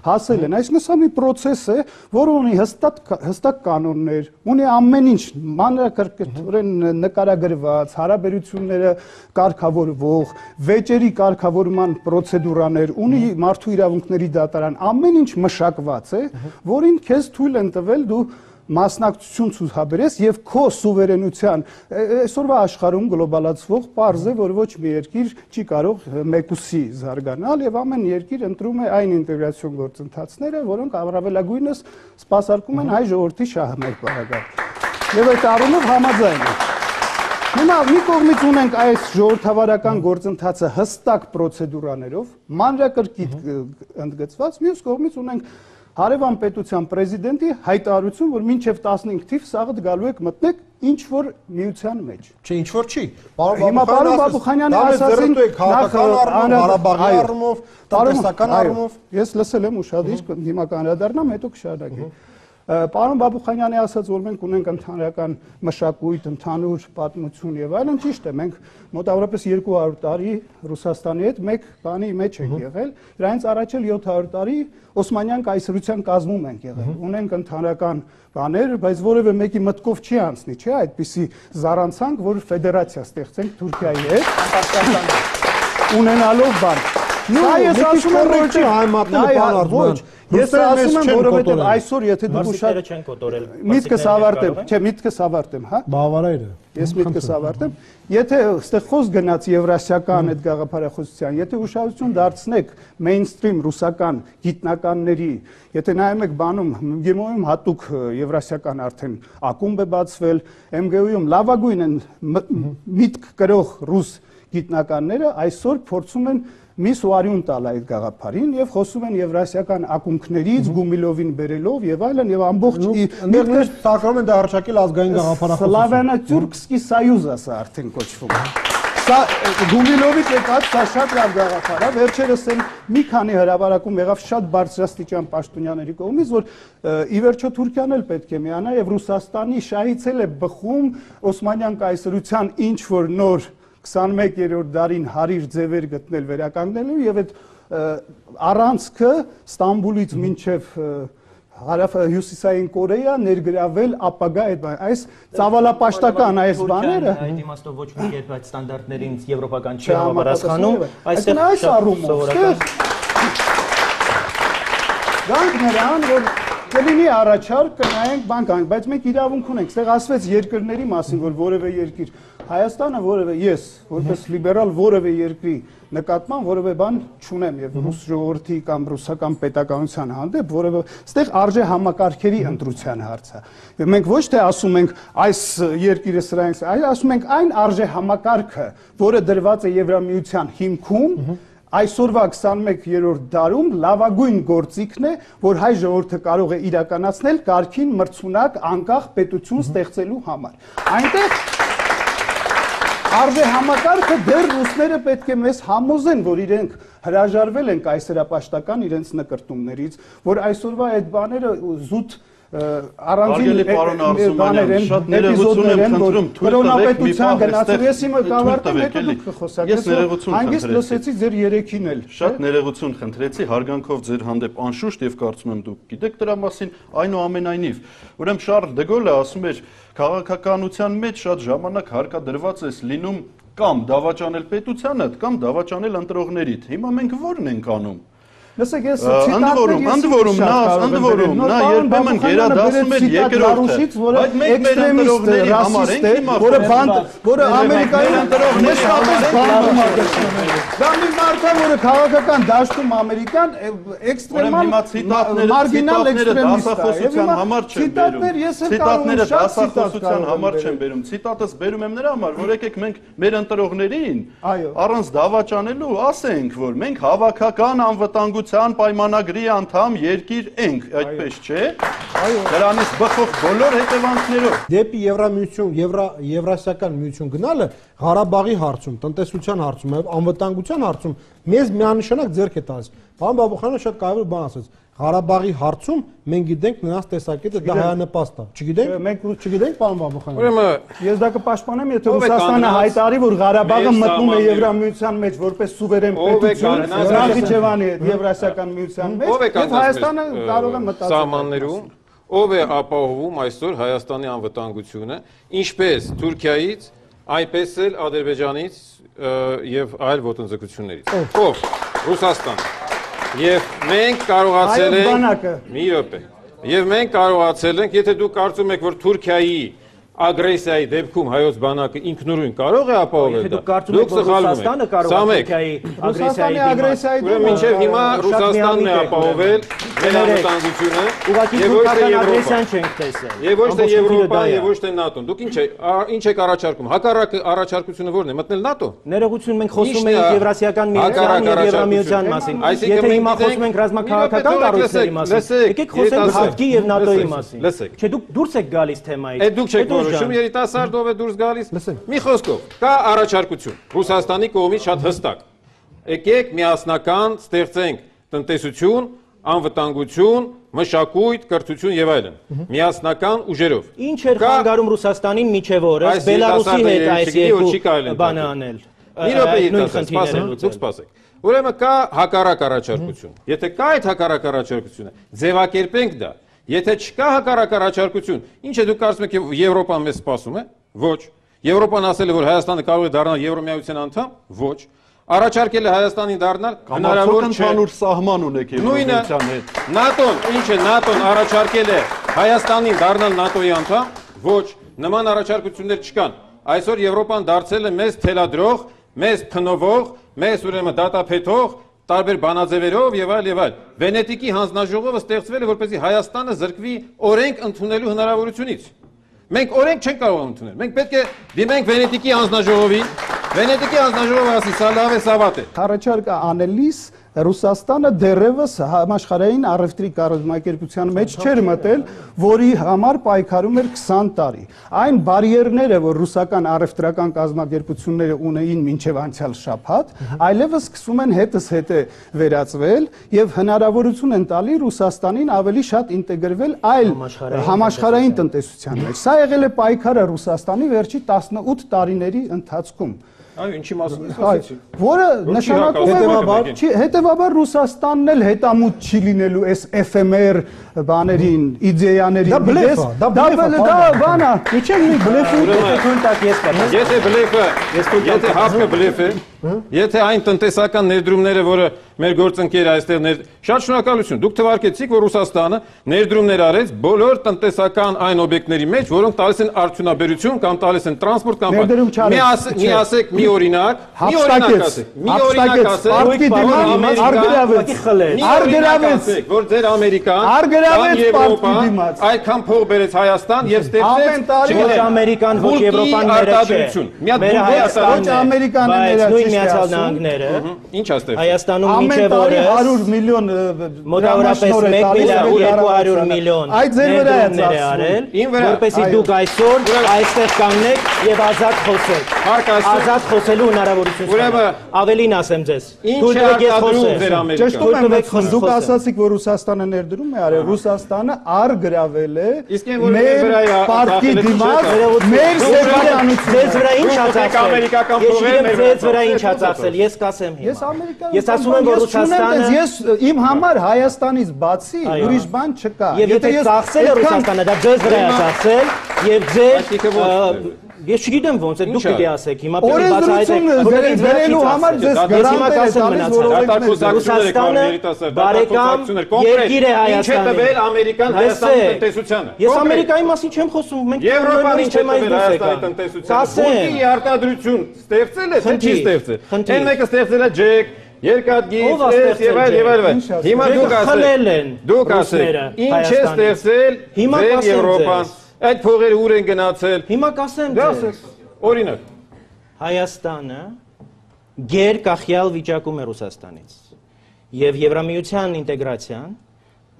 հասել են։ Այսինքն սա մի process է, որը ունի հստակ կանոններ, ունի ամեն ինչ մանրակրկիտորեն նկարագրված, հարաբերությունները կարգավորվող, վեճերի կարգավորման պրոցեդուրաներ, ունի մարդու իրավունքների դատարան, ամեն ինչ մշակված է, որին քեզ թույլ են տվել դու մասնակցություն ցուցաբերես եւ քո սուվերենության այսօրվա աշխարհում գլոբալացվող պարզ է որ ոչ մի երկիր չի կարող մեկուսի զարգանալ եւ ամեն երկիր ընտրում է այն ինտեգրացիոն գործընթացները որոնք առավելագույնս սպասարկում են հայ ժողովրդի շահմետ բարակարգ եւ այդ առումով համաձայն եմ Հիմա մի կողմից ունենք այս ժողովրդավարական գործընթացը հստակ պրոցեդուրաներով մանրակրկիտ ընդգծված մյուս կողմից ունենք Հարևան պետության պրեզիդենտի հայտարարություն, որ մինչև 15 թիվ սաղդ գալու եք մտնեք ինչ որ միության մեջ։ Չէ, ինչ որ չի։ Հիմա պարոն Բաբուխանյանը ասացին քաղաքական առումով, Ղարաբաղի առումով, տնտեսական առումով։ Ես լսել եմ ուշադիր, հիմա կանրադառնամ, հետո կշարունակեմ։ Պարոն Բաբուխանյանի ասաց, որ մենք ունենք ընդհանրական մշակույթ, ընդհանուր պատմություն եւ այլն, ճիշտ է, մենք մոտավորապես 200 տարի Ռուսաստանի հետ մեկ բանի մեջ ենք եղել, դրանից առաջ էլ 700 տարի Օսմանյան կայսրության կազմում ենք եղել։ Ունենք ընդհանրական բաներ, բայց որևէ մեկի մտքով չի անցնի, չէ՞, այդպիսի զառանցանք, որ ֆեդերացիա ստեղծենք Թուրքիայի հետ, ունենալով բան։ Նա ես ասում եմ, որ չի հայմատները բան արվում։ Ես ասում եմ, որովհետև այսօր եթե դու շատ չեն կոտորել։ Միտքս ավարտեմ, չէ, միտքս ավարտեմ, հա։ Բավարարը։ Ես միտքս ավարտեմ։ Եթե այստեղ խոսք գնաց եվրասիական այդ գաղափարախոսության, եթե ուշադրություն դարձնեք մեյնսթրիմ ռուսական գիտնականների, եթե նայում եք բանում, ՄԳՄՈ-ում հատուկ եվրասիական արդեն ակումբ է բացվել, ՄԳՈ-ում լավագույն են միտք կրող ռուս գիտնականները այսօր փորձում են Միս ու արյուն տալ այդ գաղափարին եւ խոսում են եվրասիական ակումբներից Գումիլովին բերելով եւ այլն եւ ամբողջ մեկներ տակրում են դա հրճակել ազգային գաղափարախոսություն Սլավանա-Թուրքսկի Սայուզ ասա արդեն կոչվում Սա Գումիլովից եկած սա շատ լավ գաղափար է վերջերս են մի քանի հրապարակում եղավ շատ բարձրաստիճան պաշտոնյաների կողմից որ ի վերջո Թուրքիան էլ պետք է միանա եւ Ռուսաստանի շահից էլ է բխում Օսմանյան կայսրության ինչ որ նոր 21-րդ դարին հարիր ձևեր գտնել վերականգնելու եւ այդ առանցքը Ստամբուլից մինչեւ հարավ-հյուսիսային Կորեա ներգրավել ապագա այս ծավալապաշտական այս բաները այդ իմաստով ոչ մի կերպ այդ ստանդարտներին եվրոպական չի համապատասխանում այստեղ այս առումով Գանք նրան որ կլինի առաջարկ կնայենք բան կանենք բայց մենք իրավունք ունենք այստեղ ասվեց երկրների մասին որ որևէ երկիր Հայաստանը որևէ ես որպես լիբերալ որևէ երկրի նկատմամբ որևէ բան չունեմ եւ ռուս ժողովրդի կամ ռուսական պետականության հանդեպ որևէ այստեղ արժե համակարգերի ընտրության հարց է եւ մենք ոչ թե ասում ենք այս երկիրը սրանից այլ ասում ենք այն արժե համակարգը որը դրված է Եվրամիության հիմքում Այսօրվա 21-րդ դարում լավագույն գործիքն է, որ հայ ժողովուրդը կարող է իրականացնել կարգին մրցունակ անկախ պետություն ստեղծելու համար։ Այնտեղ Արժե համակարգը դեռ ռուսները պետք է մեզ համոզեն, որ իրենք հրաժարվել են կայսերապաշտական իրենց նկրտումներից, որ այսօրվա այդ բաները զուտ առանձին բաներ են, էպիզոդներ են, որ կրոնապետության գնացել, ես իմը կավարտեմ, հետո դուք կխոսակես, հանգիստ լսեցի ձեր երեքին էլ։ Շատ ներողություն խնդրեցի, հարգանքով ձեր հանդեպ անշուշտ եւ կարծում եմ դուք գիտեք դրա մասին, այնուամենայնիվ, ուրեմն Շարլ դե Գոլը ասում էր քաղաքականության մեջ շատ ժամանակ հարկադրված է լինում կամ դավաճանել պետությանդ կամ դավաճանել ընտրողներիդ։ Հիմա մենք ո՞րն ենք անում։ Լսեք, ես ընդ որում նա երբեմն գերադասում էր երկրորդը, բայց մենք մեր ընտրողների համար ենք հիմա, որը Ամերիկայի մշտապես բանում է։ Դա մի մարդ է, որը քաղաքական դաշտում ամերիկան էքստրեմալ մարգինալ էքստրեմիստ է։ Դասախոսության համար չեն բերում։ Ցիտատները դասախոսության համար չեն բերում։ Ցիտատս բերում եմ նրա համար, որ եկեք մենք մեր ընտրողներին առանց դավաճանելու ասենք, որ մենք հավաքական անվտանգություն միության պայմանագրի անդամ երկիր ենք, այդպես չէ։ Դրանից բխող բոլոր հետևանքներով։ Դեպի Եվրամիություն, Եվրասիական միություն գնալը Ղարաբաղի հարցում, տնտեսության հարցում, անվտանգության հարցում մեզ միանշանակ ձեռք է տալիս։ Պարոն Բաբուխյանը շատ կարևոր բան ասաց։ Ղարաբաղի հարցում մենք գիտենք նրանց տեսակետը դա հայանպաստ է։ Չգիտենք։ Մենք չգիտենք, պարոն Բաբուխյան։ Ուրեմն ես դա կպաշտպանեմ, եթե Ռուսաստանը հայտարարի, որ Ղարաբաղը մտնում է Եվրամիության մեջ որպես սուվերեն պետություն, Նախիջևանի Եվրասիական միության մեջ, եւ Հայաստանը կարող է մտածել սահմաններում ով է ապահովում այսօր Հայաստանի անվտանգությունը, ինչպես Թուրքիայից, այնպես էլ Ադրբեջանից եւ այլ ոտնձգություններից։ Ով? Ռուսաստանը։ Եվ մենք կարողացել ենք մի րոպե։ Եվ մենք կարողացել ենք, եթե դուք կարծում եք, որ Թուրքիայի ագրեսիայի դեպքում հայոց բանակը ինքնուրույն կարող է ապահովել դա։ Դուք սխալվում եք։ Ռուսաստանի ագրեսիայի դեպքում մինչև հիմա Ռուսաստանն է ապահովել մեր անվտանգությունը, եւ ոչ թե Եվրոպան, եւ ոչ թե ՆԱՏՕ-ն։ Դուք ինչ եք առաջարկում։ Հակառակը առաջարկությունը ո՞րն է, մտնել ՆԱՏՕ։ Ներողություն, մենք խոսում ենք Եվրասիական միության եւ Եվրամիության մասին։ Եթե հիմա խոսում ենք ռազմաքաղաքական կառույցների մասին, եկեք խոսենք ՀԱՎԿ-ի եւ ՆԱՏՕ-ի մասին։ Չէ, դուք դուրս եք գալիս թեմայից։ Այդ դուք չեք որոշում, երիտասարդով է դուրս գալիս։ Մի խոսքով, կա առաջարկություն Ռուսաստանի կողմից շատ հստակ։ Եկեք միասնական ստեղծենք տնտեսություն, անվտանգություն, մշակույթ, կրթություն եւ այլն։ Միասնական ուժերով։ Ինչ էր խանգարում Ռուսաստանին միջև օրս Բելարուսի հետ այս երկու բանը անել։ Մի րոպե, դուք սպասեք։ Ուրեմն կա հակառակ առաջարկություն։ Եթե կա այդ հակառակ առաջարկությունը, ձևակերպենք դա։ Եթե չկա հակառակ առաջարկություն, ինչ է դուք կարծում եք Եվրոպան մեզ սպասում է։ Ոչ։ Եվրոպան ասել է, որ Հայաստանը կարող է դառնալ Եվրոմիության անդամ։ Ոչ։ Առաջարկել է Հայաստանին դառնալ հնարավոր չէ։ Ընդհանուր սահման ունեք Եվրոմիության հետ։ ՆԱՏՕ-ն, ինչ է ՆԱՏՕ-ն առաջարկել է Հայաստանին դառնալ ՆԱՏՕ-ի անդամ։ Ոչ, նման առաջարկություններ չկան։ Այսօր Եվրոպան դարձել է մեզ թելադրող, մեզ փնովող, մեզ ուրեմն դատապետող տարբեր բանաձևերով եւ այլ։ Վենետիկի հանձնաժողովը ստեղծվել է, որպեսզի Հայաստանը զրկվի օրենք ընդունելու հնարավորությունից։ Մենք օրենք չենք կարող ընդունել։ Մենք պետք է դիմենք Վենետիկի հանձնաժողովին։ Վենետիկի հանձնաժողովը ասի սա լավ է, սա վատ է։ Առաջարկը անելիս Ռուսաստանը դեռևս համաշխարհային առևտրի կառավարության մեջ չէր մտել, որի համար պայքարում էր 20 տարի։ Այն բարիերները, որ ռուսական առևտրական կազմակերպությունները ունեին մինչև անցյալ շաբաթ, այլևս սկսում են հետզհետե վերածվել եւ հնարավորություն են տալի Ռուսաստանին ավելի շատ ինտեգրվել այլ համաշխարհային տնտեսության մեջ։ Սա եղել է պայքարը Ռուսաստանի վերջի 18 տարիների ընթացքում։ Այո, ինչի մասին ես ասեցի։ Որը նշանակում է հետևաբար Ռուսաստանն էլ հետամուտ չի լինելու այս էֆեմեր բաներին, իդեաներին։ Դա բլեֆ է, դա բան է։ Իչեք մի բլեֆի քոնտակտ ես կա։ Եթե բլեֆը, եթե ՀԱՎԿ-ը բլեֆ է, եթե այն տնտեսական ներդրումները, որը մեր գործընկերը այստեղ շատ շնորհակալություն, դուք թվարկեցիք, որ Ռուսաստանը ներդրումներ արեց բոլոր տնտեսական այն օբյեկտների մեջ, որոնք տալիս են արդյունաբերություն կամ տալիս են տրանսպորտ կամ մի ասեք մի օրինակ, Արգրավեց, որ ձեր Ամերիկան արգրավեց Եվրոպան, այդքան փող բերեց Հայաստան եւ ստեղծեց ոչ Ամերիկան, ոչ Եվրոպան ոչ Ամերիկանները նույն Միացյալ Նահանգները ինչ է ստեղծել Հայաստանում մինչև օրս 100 միլիոն մոտավորապես 1 միլիարդ 200 միլիոն այդ ձեր վրա է արել, որպեսզի դուք այսօր այստեղ կանգնեք եւ ազատ խոսեք։ Ազատ խոսելու հնարավորություն ունեք։ Ավելին ասեմ ձեզ։ Ինչ է արտադրում ձեր Ամերիկան։ Ճշտում եք, դուք ասացիք, որ Ռուսաստանը ներդրում է արել, Ռուսաստանը արգրավել է մեր պարտքի դիմաց, մեր սեփականություն։ Ձեզ վրա ինչ ա ծախսել։ Ամերիկական փողեր ձեզ վրա ինչ ա ծախսել։ Ես կասեմ հիմա։ Ես ասում եմ, որ Ռուսաստանը ես իմ համար Հայաստանից բացի ուրիշ բան չկա։ Եվ եթե ծախսել է Ռուսաստանը, դա ձեզ վրա է ծախսել եւ ձեր Ես չգիտեմ ոնց է դուք պիտի ասեք հիմա պիտի բացահայտեք վերելու համար ձեզ գրանտ Ռուսաստանը բարեկամ երկիր է Հայաստանը։ Ինչ է տվել Ամերիկան Հայաստանի տնտեսությանը։ Ես Ամերիկայի մասին չեմ խոսում, մենք Եվրոպան ինչ է տվել Հայաստանի տնտեսությանը։ Բուլկի արտադրություն ստեղծել է, թե չի ստեղծել։ Այն մեկը ստեղծել է ջեք, երկաթգիծ, եւ այլ։ Հիմա դուք ասեք, ինչ է ստեղծել ձեր Եվրոպան։ Այդ փողերը ուր են գնացել։ Հիմա կասեմ ձեզ։ Օրինակ Հայաստանը գերկախյալ վիճակում է Ռուսաստանից։ եւ Եվրամիության ինտեգրացիան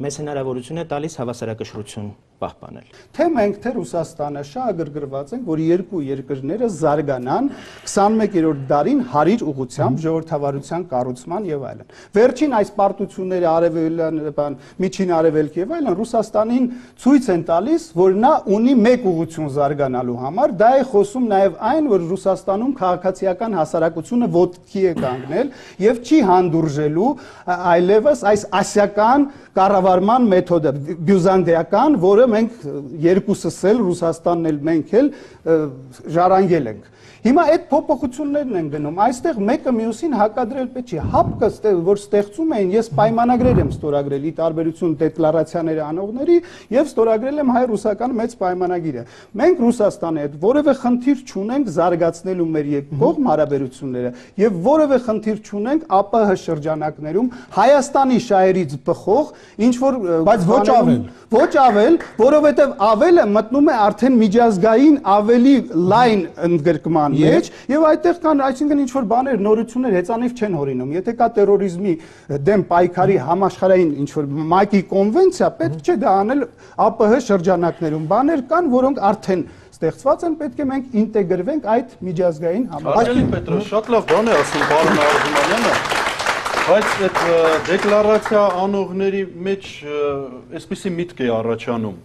մեզ հնարավորություն է տալիս հավասարակշռություն պահպանել։ Թե մենք թե Ռուսաստանը շահագրգռված ենք, որ երկու երկրները զարգանան 21-րդ դարին հարիր ուղղությամբ ժողովրդավարության կառուցման եւ այլն։ Վերջին այս պարտությունները արևելյան, միջին արևելք եւ այլն Ռուսաստանին ցույց են տալիս, որ նա ունի մեկ ուղղություն զարգանալու համար, դա է խոսում նաեւ այն, որ Ռուսաստանում քաղաքացիական հասարակությունը ոտքի է կանգնել եւ չի հանդուրժելու այլևս այս ասիական կառավարման մեթոդը, բյուզանդիական, որը մենք երկուսս էլ Ռուսաստանն էլ մենք էլ ժառանգել ենք։ Հիմա այդ փոփոխություններն են գնում, այստեղ մեկը մյուսին հակադրել պետք չի։ Հապկը, որ ստեղծում էին, ես պայմանագրեր եմ ստորագրել ի տարբերություն դեկլարացիաների անողների եւ ստորագրել եմ հայ-ռուսական մեծ պայմանագիրը։ Մենք Ռուսաստանի հետ որևէ խնդիր չունենք զարգացնելու մեր երկկողմ հարաբերությունները եւ որևէ խնդիր չունենք ԱՊՀ շրջանակներում Հայաստանի շահերից բխող ինչ որ ոչ ավել, որովհետեւ ավելը մտնում է արդեն միջազգային ավելի լայն ընդգրկման մեջ եւ այդտեղ կան, այսինքն ինչ որ բաներ, նորություններ հեծանիվ չեն հորինում։ Եթե կա տերորիզմի դեմ պայքարի համաշխարհային ինչ որ ՄԱԿ-ի կոնվենցիա, պետք չէ դա անել ԱՊՀ շրջանակներում։ Բաներ կան, որոնք արդեն ստեղծված են, պետք է մենք ինտեգրվենք այդ միջազգային համակարգին։ Պետրոս, շատ լավ բան է ասում պարոն Արզումանյանը, բայց այդ դեկլարացիա անողների մեջ այսպիսի միտք է առաջանում։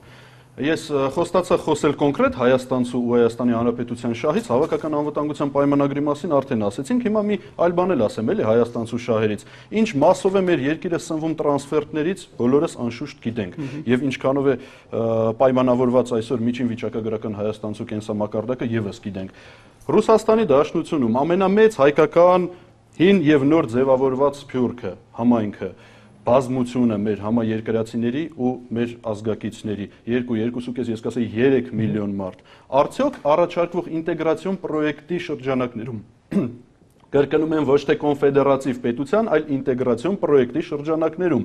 Ես խոստացա խոսել կոնկրետ Հայաստանցու ու Հայաստանի Հանրապետության շահից, հավաքական անվտանգության պայմանագրի մասին արդեն ասեցինք, հիմա մի այլ բան էլ ասեմ, էլի Հայաստանցու շահերից։ Ինչ մասով է մեր երկիրը սնվում տրանսֆերտներից, բոլորս անշուշտ գիտենք, եւ ինչքանով է պայմանավորված այսօր միջին վիճակագրական Հայաստանցու կենսամակարդակը եւս գիտենք։ Ռուսաստանի Դաշնությունում ամենամեծ հայկական հին եւ նոր ձևավորված սփյուռքը, համայնքը բազմությունը մեր համաերկրացիների ու մեր ազգակիցների 2.5 ես կասեի 3 միլիոն մարդ արդյոք առաջարկվող ինտեգրացիոն պրոյեկտի շրջանակներում կրկնում են ոչ թե կոնֆեդերատիվ պետության, այլ ինտեգրացիոն պրոյեկտի շրջանակներում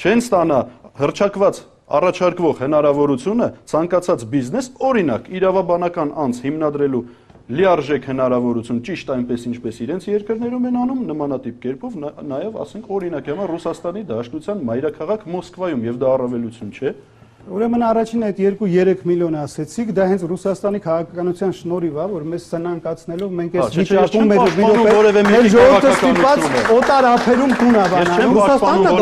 չեն ստանա հռչակված առաջարկվող հնարավորությունը ցանկացած բիզնես, օրինակ իրավաբանական անձ հիմնադրելու լիարժեք հնարավորություն ճիշտ այնպես ինչպես իրենց երկրներում են անում նմանատիպ կերպով նաև ասենք օրինակ եմա Ռուսաստանի Դաշնության մայրաքաղաք Մոսկվայում եւ դա առավելություն չէ։ Ուրեմն առաջին այդ 2-3 միլիոն ասեցիք, դա հենց Ռուսաստանի քաղաքականության շնորհիվ է, որ մեզ սնանկացնելով մենք այս վիճակում մեր ժողովուրդը ստիպված օտար ափերում տունավանալու Ռուսաստանը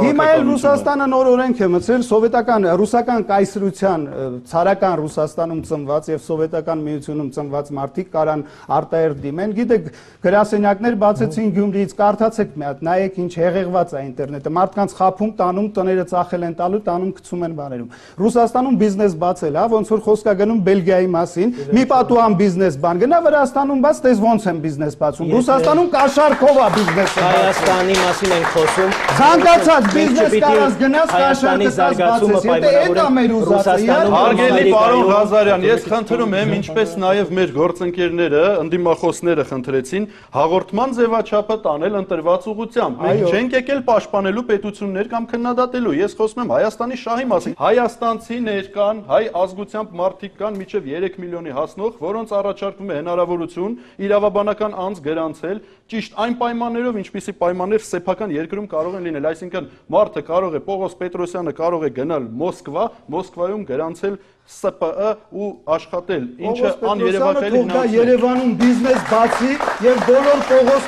հիմա էլ Ռուսաստանը նոր օրենք է մտցրել սովետական ռուսական կայսրության ցարական Ռուսաստանում ծնված եւ սովետական միությունում ծնված մարդիկ կարան արտահերթ դիմեն, գիտեք գրասենյակներ բացեցին Գյումրիից, կարդացեք մի հատ, նայեք ինչ հեղեղված է ինտերնետը, մարդկանց խափում տանում, տները ծախել են տալու, տանում գցում են Ռուսաստանում բիզնես բացել, հա, ոնց որ խոսք է գնում Բելգիայի մասին, մի պատուհան բիզնես բան գնա, Վրաստանում բաց, դες ոնց են բիզնես բացում։ Ռուսաստանում կաշառքով է բիզնեսը։ Հայաստանի մասին ենք խոսում։ Ցանկացած բիզնես կարաս գնաս կաշառքը բացես, եթե այդ է մեր ուզածը։ Հարգելի պարոն Ղազարյան, ես խնդրում եմ, ինչպես նաև մեր գործընկերները, ընդդիմախոսները խնդրեցին, հաղորդման ձևաչափը տանել ընտրված ուղղությամբ։ Մենք չենք եկել պաշտպանելու պետություններ կամ քննադատելու։ Ես խոսում եմ Հայաստանի շահի մասին։ Հայաստանցիներ կան, հայ ազգությամբ մարդիկ կան մինչև 3 միլիոնի հասնող, որոնց առաջարկվում է հնարավորություն իրավաբանական անձ գրանցել ճիշտ այն պայմաններով, ինչպիսի պայմաններ սեփական երկրում կարող են լինել, այսինքն մարդը կարող է Պողոս Պետրոսյանը կարող է գնալ Մոսկվա, Մոսկվայում գրանցել ՍՊԸ ու աշխատել, ինչը աներևակայելի հնարավոր է։ Երևանում բիզնես բացի եւ բոլոր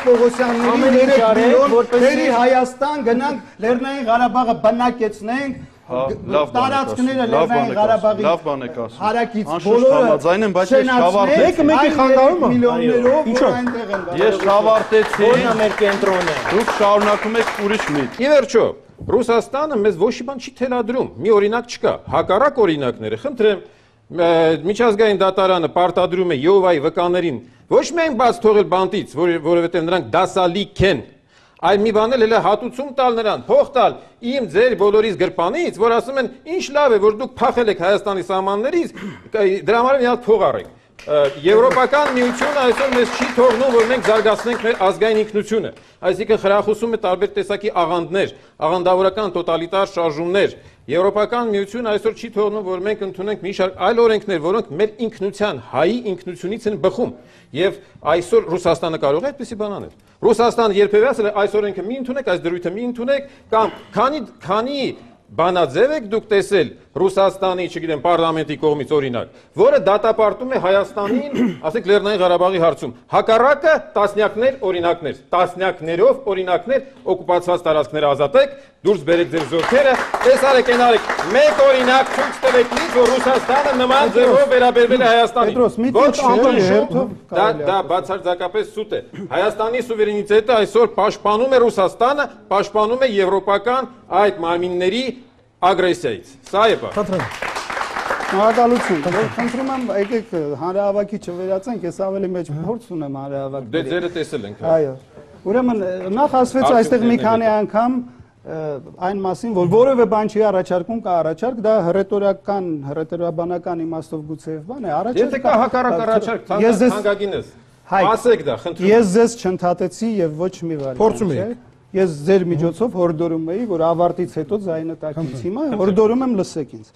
Պողոսյանների 3 միլիոն դերի Հայաստան գնանք Լեռնային Ղարաբաղը բնակեցնենք տարածքները Լեռնային Ղարաբաղի լավ բան եք ասում։ Հարակից բոլորը համաձայն եմ, բայց ես շավարտեցի մեկի խանգարում միլիոններով այնտեղ են։ Ես շավարտեցի։ Որն է մեր կենտրոնը։ Դուք շարունակում եք ուրիշ միտք։ Ի վերջո, Ռուսաստանը մեզ ոչ մի բան չի թելադրում։ Մի օրինակ չկա։ Հակառակ օրինակները, խնդրեմ, միջազգային դատարանը պարտադրում է Եհովայի վկաներին ոչ միայն բաց թողել բանտից, որովհետև նրանք դասալիկ են, այլ մի բան էլ հատուցում տալ նրան, փող տալ իմ ձեր բոլորիս գրպանից, որ ասում են, ինչ լավ է, որ դուք փախել եք Հայաստանի սահմաններից, դրա համար մի հատ փող առեք։ Եվրոպական միությունը այսօր մեզ չի թողնում, որ մենք զարգացնենք մեր ազգային ինքնությունը, այսինքն խրախուսում է տարբեր տեսակի աղանդներ, աղանդավորական տոտալիտար շարժումներ։ Եվրոպական միությունը այսօր չի թողնում, որ մենք ընդունենք մի շարք այլ օրենքներ, որոնք մեր ինքնության, հայի ինքնությունից են բխում, եւ այսօր Ռուսաստանը կարող է այդպիսի բան անել։ Ռուսաստանը երբևէ ասել է այս օրենքը մի ընդունեք, այս դրույթը մի ընդունեք, կամ քանի բանաձև եք դուք տեսել Ռուսաստանի, չգիտեմ, պարլամենտի կողմից օրինակ, որը դատապարտում է Հայաստանին, ասենք Լեռնային Ղարաբաղի հարցում։ Հակառակը տասնյակներ օրինակներ, տասնյակներով օրինակներ օկուպացված տարածքները ազատեք, դուրս բերեք ձեր զորքերը, տեսարեք ենարեք, մեկ օրինակ ցույց տվեք ինձ, որ Ռուսաստանը նման ձևով վերաբերվել է Հայաստանին։ Դա բացարձակապես սուտ է։ Հայաստանի սուվերենիտետը այսօր պաշտպանում է Ռուսաստանը, պաշտպանում է եվրոպական այդ մարմինների ագրեսիայից։ Սա է բանը։ Շնորհակալություն։ Խնդրում եմ, եկեք հանրահավաքի չվերացենք, ես ավելի մեջ փորձ ունեմ հանրահավաք։ Դե ձերը տեսել ենք։ Այո։ Ուրեմն նախ ասվեց այստեղ մի քանի անգամ այն մասին, որ որևէ բան չի առաջարկում, կա առաջարկ, դա հռետորաբանական իմաստով գուցեև բան է, առաջարկ։ Եթե կա հակառակ առաջարկ, ցանկագինս։ Ասեք դա, խնդրում։ Ես ձեզ չընդհատեցի եւ ոչ մի բան։ Փորձում եք։ Ես ձեր միջոցով հորդորում էի, որ ավարտից հետո ձայնը տակից, հիմա հորդորում եմ լսեք ինձ։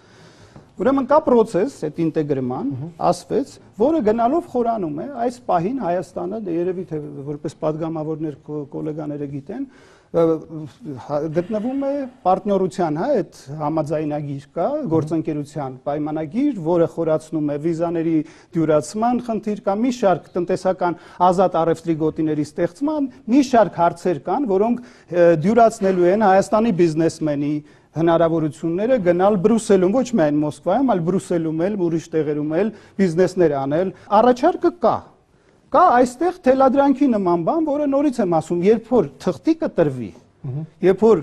Ուրեմն կա process, այդ ինտեգրման, ասվեց, որը գնալով խորանում է, այս պահին Հայաստանը, երևի թե որպես падգամավորներ կոլեգաները գիտեն, գտնվում է պարտներության, հա, այդ համաձայնագիր կա, գործընկերության պայմանագիր, որը խորացնում է վիզաների դյուրացման խնդիր կա, մի շարք տնտեսական ազատ առևտրի գոտիների ստեղծման, մի շարք հարցեր կան, որոնք դյուրացնելու են Հայաստանի բիզնեսմենի հնարավորությունները գնալ Բրուսելում, ոչ միայն Մոսկվայում, այլ Բրուսելում էլ, ուրիշ տեղերում էլ բիզնեսներ անել։ Առաջարկը կա այստեղ թելադրանքի նման բան, որը նորից եմ ասում, երբ որ թղթիկը տրվի, երբ որ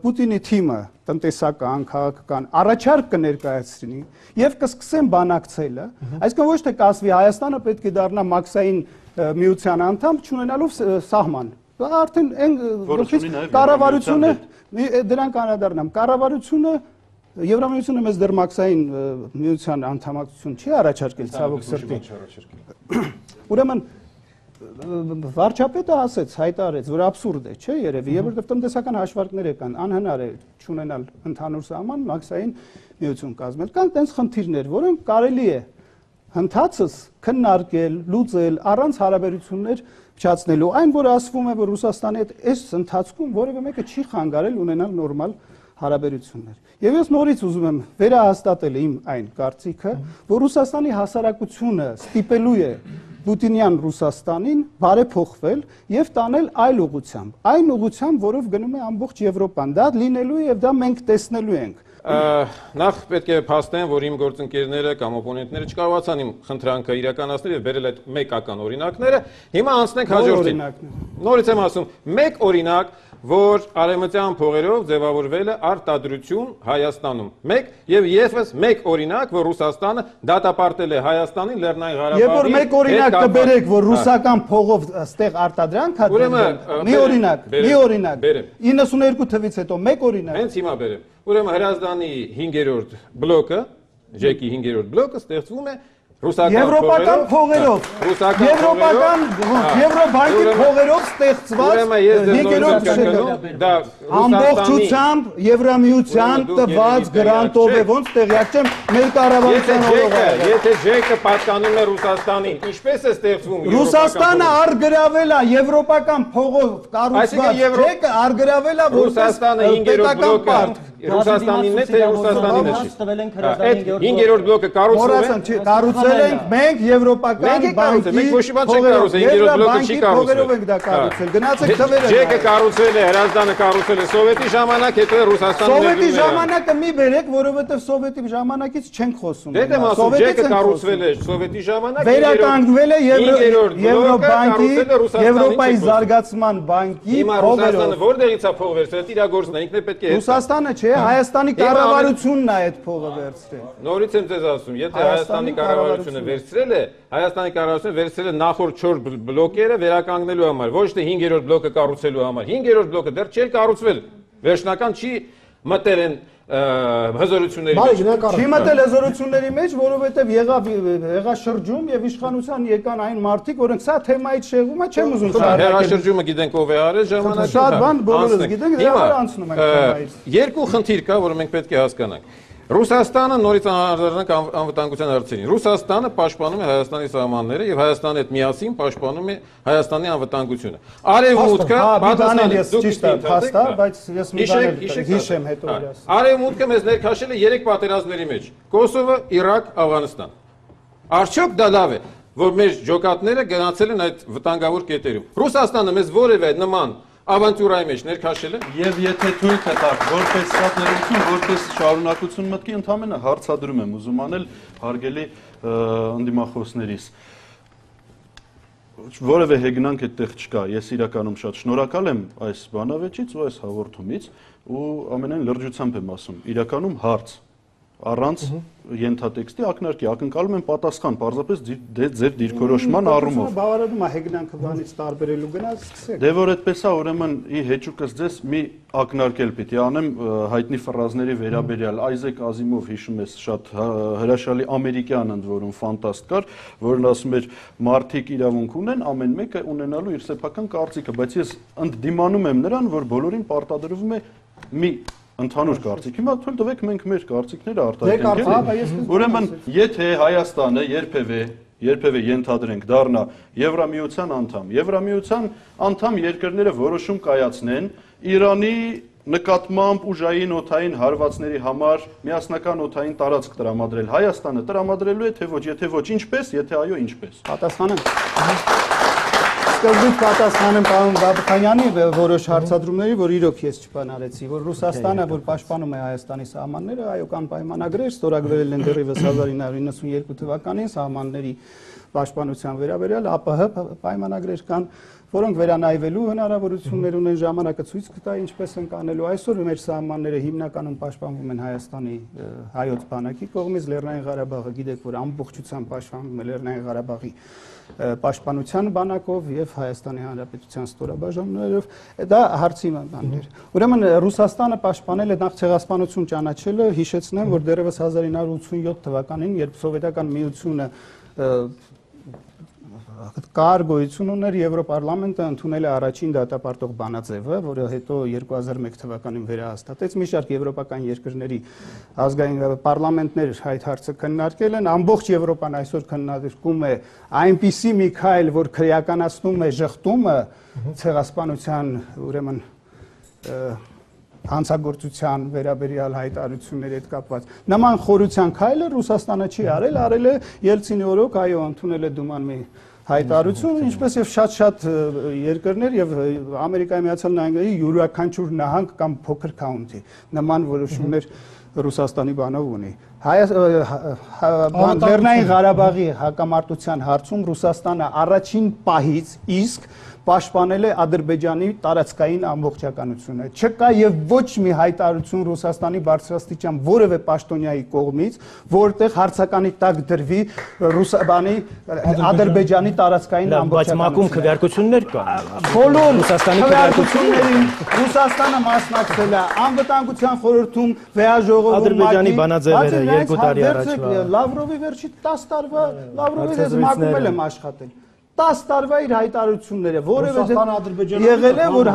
Պուտինի թիմը տնտեսական, քաղաքական առաջարկ կներկայացնի եւ կսկսեն բանակցելը, այսինքն ոչ թե կասվի Հայաստանը պետք է դառնա մաքսային միության անդամ, չունենալով սահման։ Արդեն այն կառավարությունը դրանք անդրադառնամ, կառավարությունը Եվրամիությունը մեզ դեռ մաքսային միության անդամակցություն չի առաջարկել, ցավոք սրտի։ Ուրեմն վարչապետը ասեց, հայտարարեց, որ աբսուրդ է, չէ, երևի, եւ որտեղ տնտեսական հաշվարկներ կան, անհնար է չունենալ ընդհանուր սահման մաքսային միություն կազմել։ Կան տենց խնդիրներ, որոնք կարելի է հնդածս քննարկել, լուծել առանց հարաբերություններ փչացնելու։ Այն, որ ասվում է, որ Ռուսաստանի հետ այս ընթացքում որևէ մեկը չի խանգարել ունենալ նորմալ հարաբերություններ։ Եվ ես նորից ուզում եմ վերահաստատել իմ այն կարծիքը, որ Ռուսաստանի հասարակությունը ստիպելու է Պուտինյան Ռուսաստանին բարեփոխվել եւ տանել այլ ուղղությամբ, այն ուղղությամբ, որով գնում է ամբողջ Եվրոպան։ Դա լինելու է եւ դա մենք տեսնելու ենք։ Նախ պետք է փաստեն, որ իմ գործընկերները կամ օպոնենտները չկարողացան իմ խնդրանքը իրականացնել եւ վերել այդ մեկական օրինակները։ Հիմա անցնենք հաջորդին։ Նորից եմ ասում, մեկ օրինակ, որ արևմտյան փողերով ձևավորվել է արտադրություն Հայաստանում։ Մեկ եւ եւս մեկ օրինակ, որ Ռուսաստանը դատապարտել է Հայաստանին Լեռնային Ղարաբաղի։ Երբ որ մեկ օրինակ կբերեք, որ ռուսական փողով ստեղ արտադրանք հա մի օրինակ 92 թվից հետո մեկ օրինակ։ Հենց հիմա բերեմ։ Ուրեմն Հրազդանի 5-րդ բլոկը, ЖԵԿ-ի 5-րդ բլոկը ստեղծվում է Եվրոպական փողերով, եվրոպական Եվրոբանկի փողերով ստեղծված 5-րդ դա ամբողջությամբ Եվրամիության տված գրանտով է, ոնց տեղյակ չեմ, մեր կառավարության օրոք։ Եթե ЖԵԿ-ը պատկանում է Ռուսաստանին, ինչպես է ստեղծվում Ռուսաստանը արգրավել է եվրոպական փողով կառուցված ЖԵԿ-ը արգրավել է Ռուսաստանը 5-րդ բլոկը Ռուսաստանին է թե Ռուսաստանին է։ Այդ 5-րդ բլոկը կառուցել ենք մենք եվրոպական բանկի մենք ոչ մի բան չենք կառուցել 5-րդ բլոկը չի կառուցել ենք դա կառուցել գնացեք թվերը ЖԵԿ-ը կառուցել է Հրազդանը կառուցել է սովետի ժամանակ հետո Ռուսաստանը սովետի ժամանակը մի բերեք որովհետև սովետի ժամանակից չենք խոսում դե դեմ ասում ЖԵԿ-ը կառուցվել է սովետի ժամանակ վերականգնվել է Եվրոբանկի Եվրոպայի զարգացման բանկի փողերով որտեղից է փող վերցրել իրագործն ինքն է պետք է Ռուսաստանը չէ Հայաստանի կառավարությունն է այդ փողը վերցրել նորից եմ ձեզ ասում եթե Հայաստանի կառավարությունը վերցրել է Հայաստանի կառավարությունը վերցրել է նախորդ 4 բլոկերը վերականգնելու համար ոչ թե 5-րդ բլոկը կառուցելու համար 5-րդ բլոկը դեռ չէր կառուցվել վերջնական չի մտել են հզորությունների մեջ չի մտել հզորությունների մեջ որովհետև եղա շրջում եւ իշխանության եկան այն մարդիկ որոնք սա թեմայից շեղում է չեմ ուզում հերաշրջումը գիտենք ով է արել ժամանակին շատ բան բոլորս գիտենք դրա վրա անցնում ենք թեմայից երկու խնդիր կա որը մենք պետք է հասկանանք Ռուսաստանը նորից անդրադառնանք անվտանգության հարցերին։ Ռուսաստանը պաշտպանում է Հայաստանի սահմանները եւ Հայաստանի հետ միասին պաշտպանում է Հայաստանի անվտանգությունը։ Արևմուտքը պատասխանատու ճիշտ է, փաստա, բայց ես մի բան հիշեմ հետո իրաս։ Արևմուտքը մեզ ներքաշել է 3 պատերազմների մեջ՝ Կոսովո, Իրաք, Աֆղանստան։ Արդյոք դա լավ է, որ մեր ջոկատները գնացել են այդ վտանգավոր կետերում։ Ռուսաստանը մեզ որևէ նման ավանտյուրայի մեջ ներքաշել է եւ եթե թույլ կտաք որպես սատներություն, որպես շարունակություն մտքի ընդհանրապես հարցադրում եմ ուզում անել հարգելի ընդդիմախոսներիս որևէ հեգնանք այդտեղ չկա ես իրականում շատ շնորհակալ եմ այս բանավեճից ու այս հաղորդումից ու ամենայն լրջությամբ եմ ասում իրականում հարց առանց ենթատեքստի ակնարկի ակնկալում եմ պատասխան պարզապես ձեր դիրքորոշման առումով բավարարում է հեգնանքը բանից տարբերելու գնաց սկսեք դե որ այդպես է ուրեմն ի հեճուկս ձեզ մի ակնարկել պիտի անեմ հայտնի ֆրազների վերաբերյալ Այզեք Ազիմով հիշում ես շատ հրաշալի ամերիկյան ընդ որում ֆանտաստ կար որն ասում էր մարդիկ իրավունք ունեն ամեն մեկը ունենալու իր սեփական կարծիքը բայց ես ընդդիմանում եմ նրան որ բոլորին պարտադրվում է մի ընդհանուր կարծիք։ Հիմա թույլ տվեք մենք մեր կարծիքները արտահայտենք։ Ուրեմն, եթե Հայաստանը երբևէ ենթադրենք դառնա Եվրամիության անդամ, Եվրամիության անդամ երկրները որոշում կայացնեն Իրանի նկատմամբ ուժային օդային հարվածների համար միասնական օդային տարածք տրամադրել, Հայաստանը տրամադրելու է թե ոչ, եթե ոչ, ինչպես, եթե այո, ինչպես։ Պատասխանեմ։ Սկզբից պատասխանեմ պարոն Բաբխանյանի որոշ հարցադրումների, որ իրոք ես չբանարեցի, որ Ռուսաստանը, որ պաշտպանում է Հայաստանի սահմանները, այո կան պայմանագրեր, ստորագրվել են դեռևս 1992 թվականին սահմանների պաշտպանության վերաբերյալ ԱՊՀ պայմանագրեր կան, որոնք վերանայվելու հնարավորություններ ունեն ժամանակը ցույց կտա ինչպես են կանելու այսօր մեր սահմանները հիմնականում պաշտպանվում են Հայաստանի հայոց բանակի կողմից Լեռնային Ղարաբաղը գիտեք որ ամբողջությամբ պաշտպանվում է Լեռնային Ղարաբաղի պաշտպանության բանակով եւ Հայաստանի Հանրապետության ստորաբաժանումներով դա հարցի բաններ ուրեմն Ռուսաստանը պաշտպանել է նախ ցեղասպանություն ճանաչելը հիշեցնեմ որ դեռևս 1987 թվականին երբ սովետական միությունը կար գոյություն ուներ Եվրոպարլամենտը ընդունել է առաջին դատապարտող բանաձևը, որը հետո 2001 թվականին վերահաստատեց մի շարք եվրոպական երկրների ազգային պարլամենտներ այդ հարցը քննարկել են, ամբողջ Եվրոպան այսօր քննարկում է այնպիսի մի քայլ, որ քրեականացնում է ժխտումը ցեղասպանության, ուրեմն հանցագործության վերաբերյալ հայտարարությունների հետ կապված։ Նման խորության քայլը Ռուսաստանը չի արել, արել է Ելցինի օրոք, այո, ընդունել է Դուման մի հայտարարություն, ինչպես եւ շատ երկրներ եւ Ամերիկայի Միացյալ Նահանգների յուրաքանչյուր նահանգ կամ փոքր քաունթի նման որոշումներ Ռուսաստանի բանով ունի։ Լեռնային Ղարաբաղի հակամարտության հարցում Ռուսաստանը առաջին պահից իսկ պաշտպանել է Ադրբեջանի տարածքային ամբողջականությունը։ Չկա եւ ոչ մի հայտարարություն Ռուսաստանի բարձրաստիճան որևէ պաշտոնյայի կողմից, որտեղ հարցականի տակ դրվի Ռուսաստանի Ադրբեջանի տարածքային ամբողջականությունը։ Բայց մակում քվեարկություններ կան։ Բոլոր Ռուսաստանի քվեարկություններին Ռուսաստանը մասնակցել է անվտանգության խորհրդում վեաժողովում Ադրբեջանի բանաձևերը 2 տարի առաջվա Լավրովի վերջի 10 տարվա Լավրովի հետ մակումել եմ աշխատել 10 տարվա իր հայտարարությունները, որևէ եղել է, որ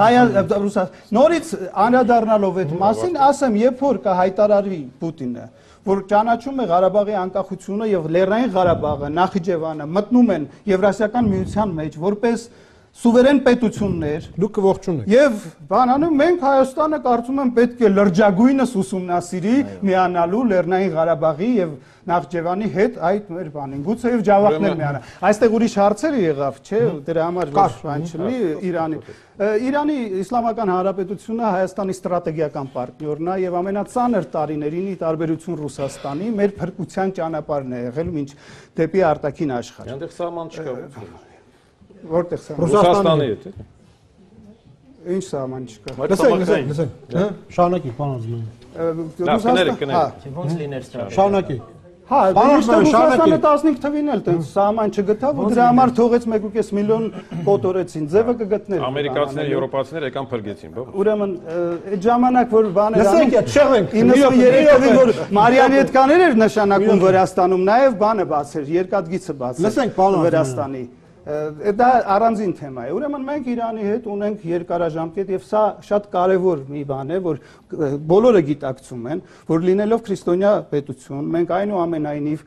նորից անդրադառնալով այդ մասին, ասեմ, երբ որ կհայտարարվի Պուտինը, որ ճանաչում է Ղարաբաղի անկախությունը եւ Լեռնային Ղարաբաղը, Նախիջևանը մտնում են Եվրասիական միության մեջ, որպես սուվերեն պետություններ, դուք ողջունեք։ Եվ բանանում մենք Հայաստանը կարծում եմ պետք է լրջագույնս ուսումնասիրի միանալու Լեռնային Ղարաբաղի եւ Նախիջևանի հետ այդ մեր բանին։ Գուցե եւ Ջավախներ միանա։ Այստեղ ուրիշ հարցեր եղավ, չէ՞, դրա համար ոչ բան չլինի Իրանի։ Իրանի Իսլամական Հանրապետությունը Հայաստանի ստրատեգիական պարտներն է եւ ամենածանր տարիներին ի տարբերություն Ռուսաստանի մեր փրկության ճանապարհն է եղել մինչ դեպի արտաքին աշխարհ։ Այնտեղ սահման չկա։ Որտեղ սահման։ Ռուսաստանի հետ։ Ինչ սահման չկա։ Լսեք, շարունակի, պարոն Զմեն։ Ոնց լիներ սա։ Շարունակի։ Հա, Ռուսաստանը 15 թվին էլ տենց սահման չգտավ ու դրա համար թողեց 1.5 միլիոն կոտորեցին, ձևը կգտներ։ Ամերիկացիները, եվրոպացիները եկան փրկեցին, բա։ Ուրեմն այդ ժամանակ որ բաներ Լսենք, չեղենք։ 93 թվին որ մարիոնետկաներ էր նշանակում Վրաստանում, նաև բանը բացեր, երկաթգիծը բացեր։ Լսենք, պարոն Վրաստանի։ Դա առանձին թեմա է։ Ուրեմն մենք Իրանի հետ ունենք երկարաժամկետ եւ սա շատ կարեւոր մի բան է, որ բոլորը գիտակցում են, որ լինելով քրիստոնյա պետություն, մենք այնուամենայնիվ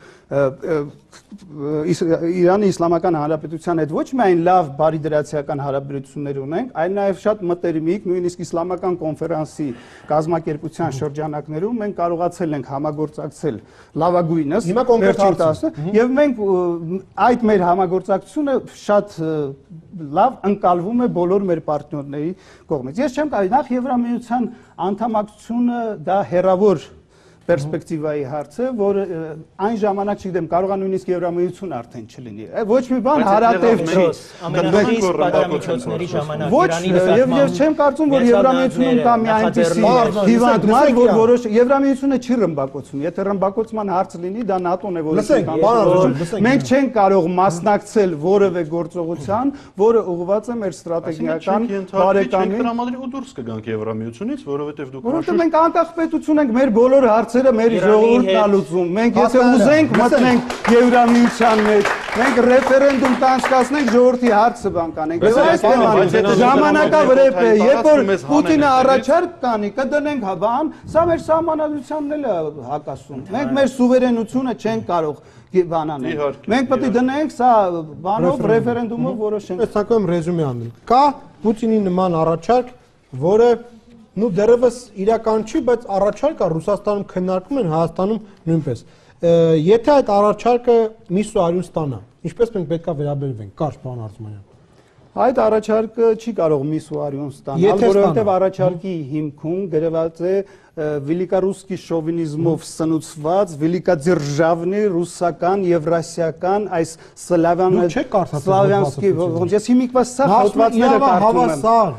Իրանի Իսլամական Հանրապետության հետ ոչ միայն լավ բարիդրացիական հարաբերություններ ունենք, այլ նաև շատ մտերմիկ, նույնիսկ Իսլամական կոնֆերանսի կազմակերպության շրջանակներում մենք կարողացել ենք համագործակցել լավագույնս վերջին 10 եւ մենք այդ մեր համագործակցությունը շատ լավ ընկալվում է բոլոր մեր պարտներների կողմից։ Ես չեմ կարելի նախ Եվրամիության անդամակցությունը դա հերավոր պերսպեկտիվայի հարց է, որ այն ժամանակ չգիտեմ, կարող է նույնիսկ Եվրամիություն արդեն չլինի։ Ոչ մի բան հարատև չի։ Ամենախիստ պատերազմների ժամանակ Իրանի նկատմամբ եւ չեմ կարծում, որ Եվրամիությունում կա մի այնպիսի հիվանդմար, որ որոշ Եվրամիությունը չի ռմբակոծում։ Եթե ռմբակոծման հարց լինի, դա ՆԱՏՕ-ն է, որ մենք չենք կարող մասնակցել որևէ գործողության, որը ուղղված է մեր ստրատեգիական բարեկամի տրամադրի ու դուրս կգանք Եվրամիությունից, որովհետեւ դուք որովհետեւ մենք անկախ պետություն ենք, մեր բոլոր հարցերը մեր ժողովուրդն է լուծում։ Մենք եթե ուզենք մտնենք Եվրամիության մեջ, մենք ռեֆերենդում կանցկացնենք, ժողովրդի հարցը բան կանենք։ Եվ այս թեման ժամանակավրեպ է, երբ որ Պուտինը առաջարկ կանի, կդնենք բան, սա մեր սահմանադրությանն էլ է հակասում։ Մենք մեր սուվերենությունը չենք կարող բանանել։ Մենք պետք է դնենք սա բանով ռեֆերենդումով որոշենք։ Ես ցանկում եմ ռեզյումե անել։ Կա Պուտինի նման առաջարկ, որը նու դերևս իրական չի, բայց առաջարկը Ռուսաստանում քննարկում են, Հայաստանում նույնպես։ Եթե այդ առաջարկը միսու արյուն ստանա, ինչպես մենք պետք է վերաբերվենք, կարճ պարոն Արզումանյան։ Այդ առաջարկը չի կարող միսու արյուն ստանալ, որովհետև առաջարկի հիմքում գրված է վելիկարուսկի շովինիզմով սնուցված, վելիկադержавный ռուսական, եվրասիական այս սլավյանսկի, ես հիմիկվա սա հոդվածները կարդում եմ։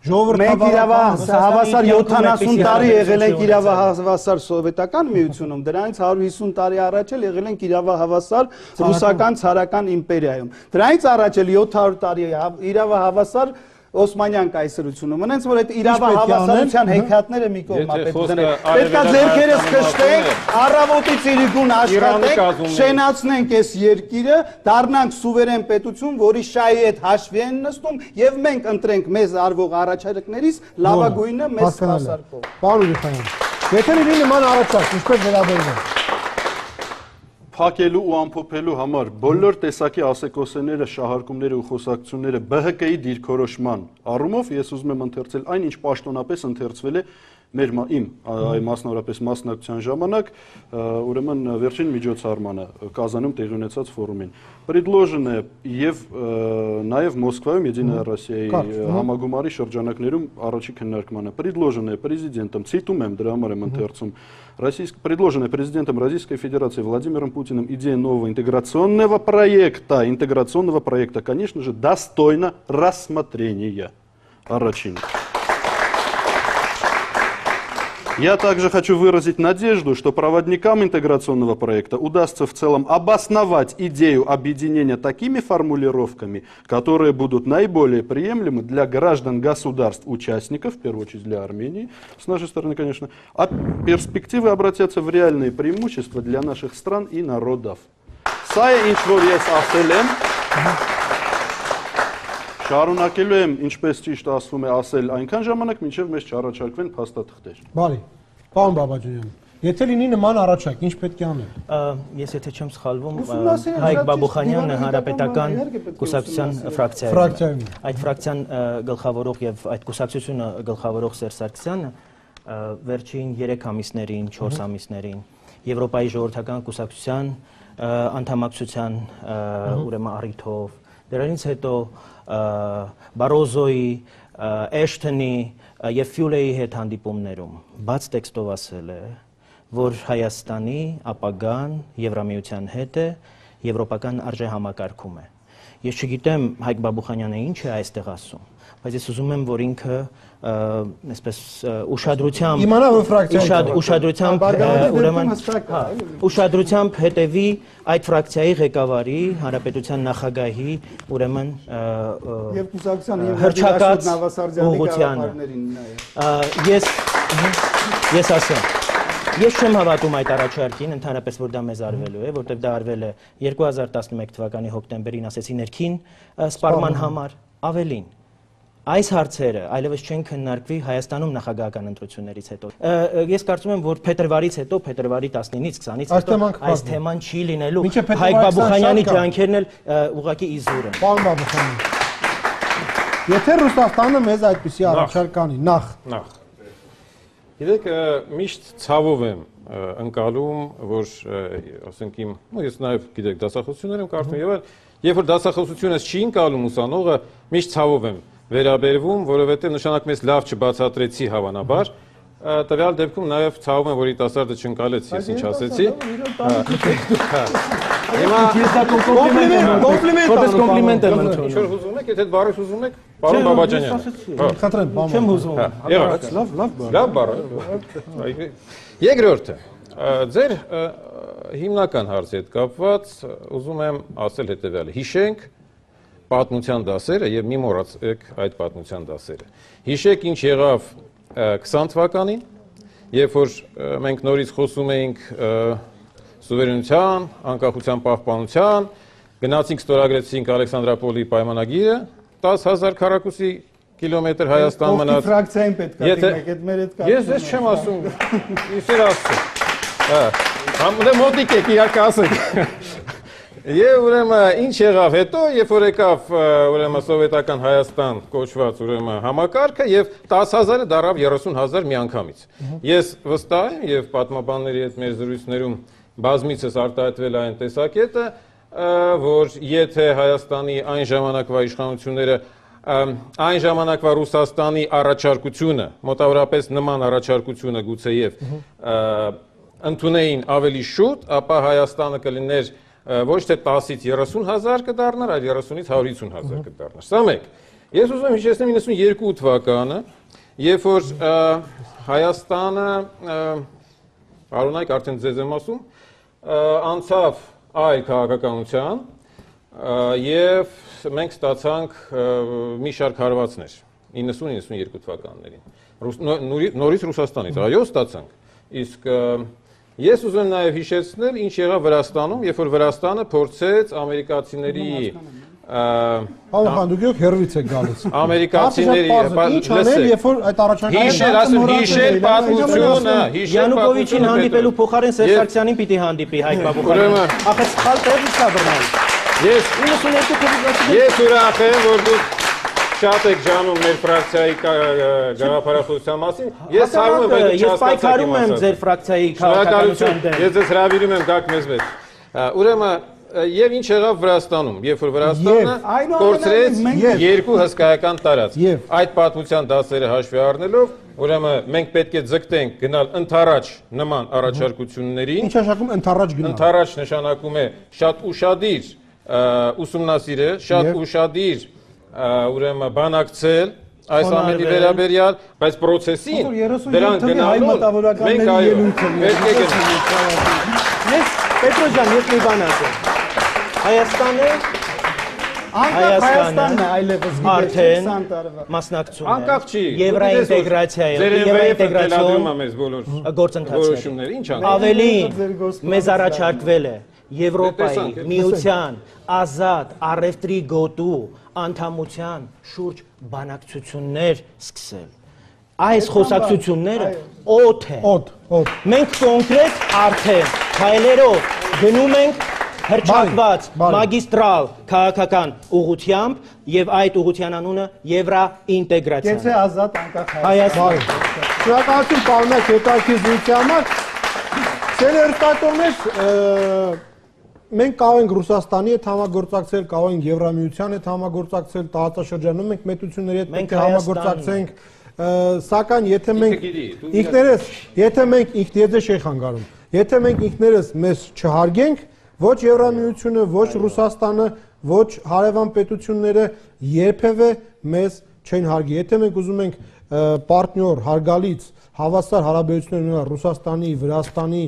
Մենք իրավահավասար 70 տարի եղել ենք իրավահավասար սովետական միությունում, դրանից 150 տարի առաջ էլ եղել ենք իրավահավասար ռուսական ցարական իմպերիայում։ Դրանից առաջ էլ 700 տարի իրավահավասար Օսմանյան կայսրությունում, այնց որ այդ իրավահավասարության հեքիաթները մի կողմ պետք դնենք։ Պետք է ձեռքերս քշտենք, առավոտից իրիկուն աշխատենք, շենացնենք այս երկիրը, դառնանք սուվերեն պետություն, որի շահի հետ հաշվի են նստում եւ մենք ընտրենք մեզ արվող առաջարկներից լավագույնը մեզ հասարակող։ Պարոն Ուրիխանյան, եթե լինի նման առաջարկ, ինչպես վերաբերվում։ Փակելու ու ամփոփելու համար բոլոր տեսակի ասեկոսեները, շահարկումները ու խոսակցությունները ԲՀԿ-ի դիրքորոշման առումով ես ուզում եմ ընթերցել այն, ինչ պաշտոնապես ընթերցվել է մեր մասնավորապես մասնակցության ժամանակ, ուրեմն վերջին միջոցառմանը Կազանում տեղի ունեցած ֆորումին։ Предложено եւ նաեւ Մոսկվայում Единая Россия-ի համագումարի շրջանակներում առաջի քննարկմանը предложено президентом, цитում եմ, դրա համար եմ ընթերցում, предложено президентом Российской Федерации Владимиром Путиным идея нового интеграционного проекта, конечно же, достойна рассмотрения. Առաջին. Я также хочу выразить надежду, что проводникам интеграционного проекта удастся в целом обосновать идею объединения такими формулировками, которые будут наиболее приемлемы для граждан государств-участников, в первую очередь для Армении, с нашей стороны, конечно, а перспективы обратятся в реальные преимущества для наших стран и народов. Սա է ինչ որ ես ասել եմ, շարունակելու եմ, ինչպես ճիշտ ասվում է ասել, այնքան ժամանակ, մինչև մեզ չառաջարկվեն փաստաթղթեր։ Բարի, պարոն Բաբաջանյան, եթե լինի նման առաջարկ, ինչ պետք է անել։ Ես եթե չեմ սխալվում, Հայկ Բաբուխանյանը Հանրապետական կուսակցության ֆրակցիայում։ Այդ ֆրակցիան գլխավորող եւ այդ կուսակցությունը գլխավորող Սերժ Սարգսյանը վերջին 3 ամիսներին, 4 ամիսներին Եվրոպայի ժողովրդական կուսակցության անդամակցության ուրեմն առիթով, դրանից հետո Բարոզոյի, Էշթոնի եւ Ֆյուլեի հետ հանդիպումներում բաց տեքստով ասել է, որ Հայաստանի ապագան Եվրամիության հետ է, եվրոպական արժեհամակարգում է։ Ես չգիտեմ Հայկ Բաբուխանյանը ինչ է այստեղ ասում, բայց ես ուզում եմ, որ ինքը այսպես ուշադրությամբ իմանա որ ֆրակցիայի ուրեմն ուշադրությամբ հետևի այդ ֆրակցիայի ղեկավարի, հանրապետության նախագահի ուրեմն եւ կուսակցության հռչակած ուղղությանը։ Ես ասեմ Ես չեմ հավատում այդ առաջարկին, ընդհանրապես որ դա մեզ արվելու է, որտեղ դա արվել է 2011 թվականի հոկտեմբերին, ասեցի ներքին սպառման համար, ավելին։ Այս հարցերը այլևս չեն քննարկվի Հայաստանում նախագահական ընտրություններից հետո։ Ես կարծում եմ, որ փետրվարից հետո, փետրվարի 19-ից 20-ից հետո այս թեման չի լինելու։ Հայկ Բաբուխանյանի ջանքերն էլ ուղղակի իզուր են։ Պարոն Բաբուխանյան, եթե Ռուսաստանը մեզ այդպիսի առաջարկ անի, նախ Գիտեք, միշտ ցավով եմ ընկալում, որ ասենք ես նաև գիտեք դասախոսություններ եմ կարդում եւ այլ, երբ որ դասախոսությունս չի ընկալում ուսանողը, միշտ ցավով եմ վերաբերվում, որովհետեւ նշանակում ես լավ չբացատրեցի հավանաբար, տվյալ դեպքում նաև ցավում եմ, որ երիտասարդը չընկալեց, ես ինչ ասեցի։ Հիմա կոմպլիմենտ եմ ընդունում։ Ինչ որ ուզում եք, եթե այդ բառը ուզում եք, պարոն Բաբաջանյան։ Խնդրեմ, բան։ Չեմ ուզում։ Լավ բառ։ Երկրորդը, ձեր հիմնական հարցի հետ կապված ուզում եմ ասել հետևյալը. հիշենք պատմության դասերը եւ մի մոռացեք այդ պատմության դասերը։ Հիշեք ինչ եղավ 20 թվականին, երբ որ մենք նորից խոսում էինք սուվերենության, անկախության պահպանության, գնացինք ստորագրեցինք Ալեքսանդրապոլի պայմանագիրը, 10,000 քառակուսի կիլոմետր Հայաստան մնաց։ Ովքի ֆրակցիային պետք է դիմեք, այդ մեր հետ կապ։ Ես չեմ ասում, իսեր ասում։ Դե մոտիկ եք, իհարկե ասեք։ Եվ ուրեմն ինչ եղավ հետո, երբ որ եկավ ուրեմն սովետական Հայաստան կոչված ուրեմն համակարգը եւ 10,000-ը դարավ 30,000 միանգամից։ Ես վստահ եմ եւ պատմաբանների հետ մեր զրույցներում բազմիցս արտահայտվել է այն տեսակետը, որ եթե Հայաստանի այն ժամանակվա իշխանությունները այն ժամանակվա Ռուսաստանի առաջարկությունը, մոտավորապես նման առաջարկությունը գուցեև ընդունեին ավելի շուտ, ապա Հայաստանը կլիներ ոչ թե 10-ից 30,000 կդառնար, այլ 30-ից 150,000 կդառնար։ Սա մեկ։ Ես ուզում եմ հիշեցնեմ 92 թվականը, երբ որ Հայաստանը, Արոնայք արդեն ձեզ եմ ասում, անցավ այլ քաղաքականության եւ մենք ստացանք մի շարք հարվածներ 90-92 թվականներին։ Նորից Ռուսաստանից, այո, ստացանք։ Իսկ ես ուզում եմ նաև հիշեցնել, ինչ եղավ Վրաստանում, երբ որ Վրաստանը փորձեց ամերիկացիների Պարոն դուք հերվից եք գալիս։ Ամերիկացիների ինչ անել, երբ որ այդ առաջարկը հիշել պատմությունը, Յանուկովիչին հանդիպելու փոխարեն Սերժ Սարգսյանին պիտի հանդիպի Հայկ Բաբուխանյանը։ Ախր սխալ տեղից է բռնել։ Ես ուրախ եմ, որ դուք շատ եք ջանում մեր ֆրակցիայի գաղափարախոսության մասին։ Ես ցավում եմ, բայց ես պայքարում եմ ձեր ֆրակցիայի քաղաքականության դեմ։ Ես ձեզ հրավիրում եմ գաք մեզ հետ։ Ուրեմն եւ ինչ եղավ Վրաստանում, երբ որ Վրաստանը կորցրեց երկու հսկայական տարածք։ Այդ պատմության դասերը հաշվի առնելով, ուրեմն մենք պետք է ձգտենք գնալ ընդառաջ նման առաջարկություններին։ Ինչ նշանակում ընդառաջ գնալ։ Ընդառաջ նշանակում է շատ ուշադիր ուսումնասիրել, շատ ուշադիր ուրեմն բանակցել այս ամենի վերաբերյալ, բայց process-ին դրան գնալով մենք այո պետք է գնանք։ Ես Պետրոջան, ես մի բան ասեմ։ Հայաստանը այլևս արդեն մասնակցում է։ Անկախ չի։ Եվրոինտեգրացիայի գործընթացների։ Ավելին մեզ առաջարկվել է Եվրոպայի միության ազատ առևտրի գոտու անդամության շուրջ բանակցություններ սկսել։ Այս խոսակցությունները օդ են։ Մենք կոնկրետ արդեն քայլերով գնում ենք հրճակված մագիստրալ քաղաքական ուղղությամբ եւ այդ ուղղության անունը Եվրոինտեգրացիա։ Գեցե ազատ անկախ Հայաստան։ Շնորհակալություն պարոնակ հետաքրքիր զրույցի համար։ Սերերտատորներ մենք կարող ենք Ռուսաստանի հետ համագործակցել, կարող ենք Եվրամիության հետ համագործակցել, տարածաշրջանում մենք մետությունների հետ պետք է համագործակցենք, սակայն եթե մենք ինքներս չի խանգարում, եթե մենք ինքներս մեզ չհարգենք, ոչ Եվրամիությունը, ոչ Ռուսաստանը, ոչ հարևան պետությունները երբևէ մեզ չեն հարգի։ Եթե մենք ուզում ենք պարտնյոր, հարգալից, հավասար հարաբերություններ ունենալ Ռուսաստանի, Վրաստանի,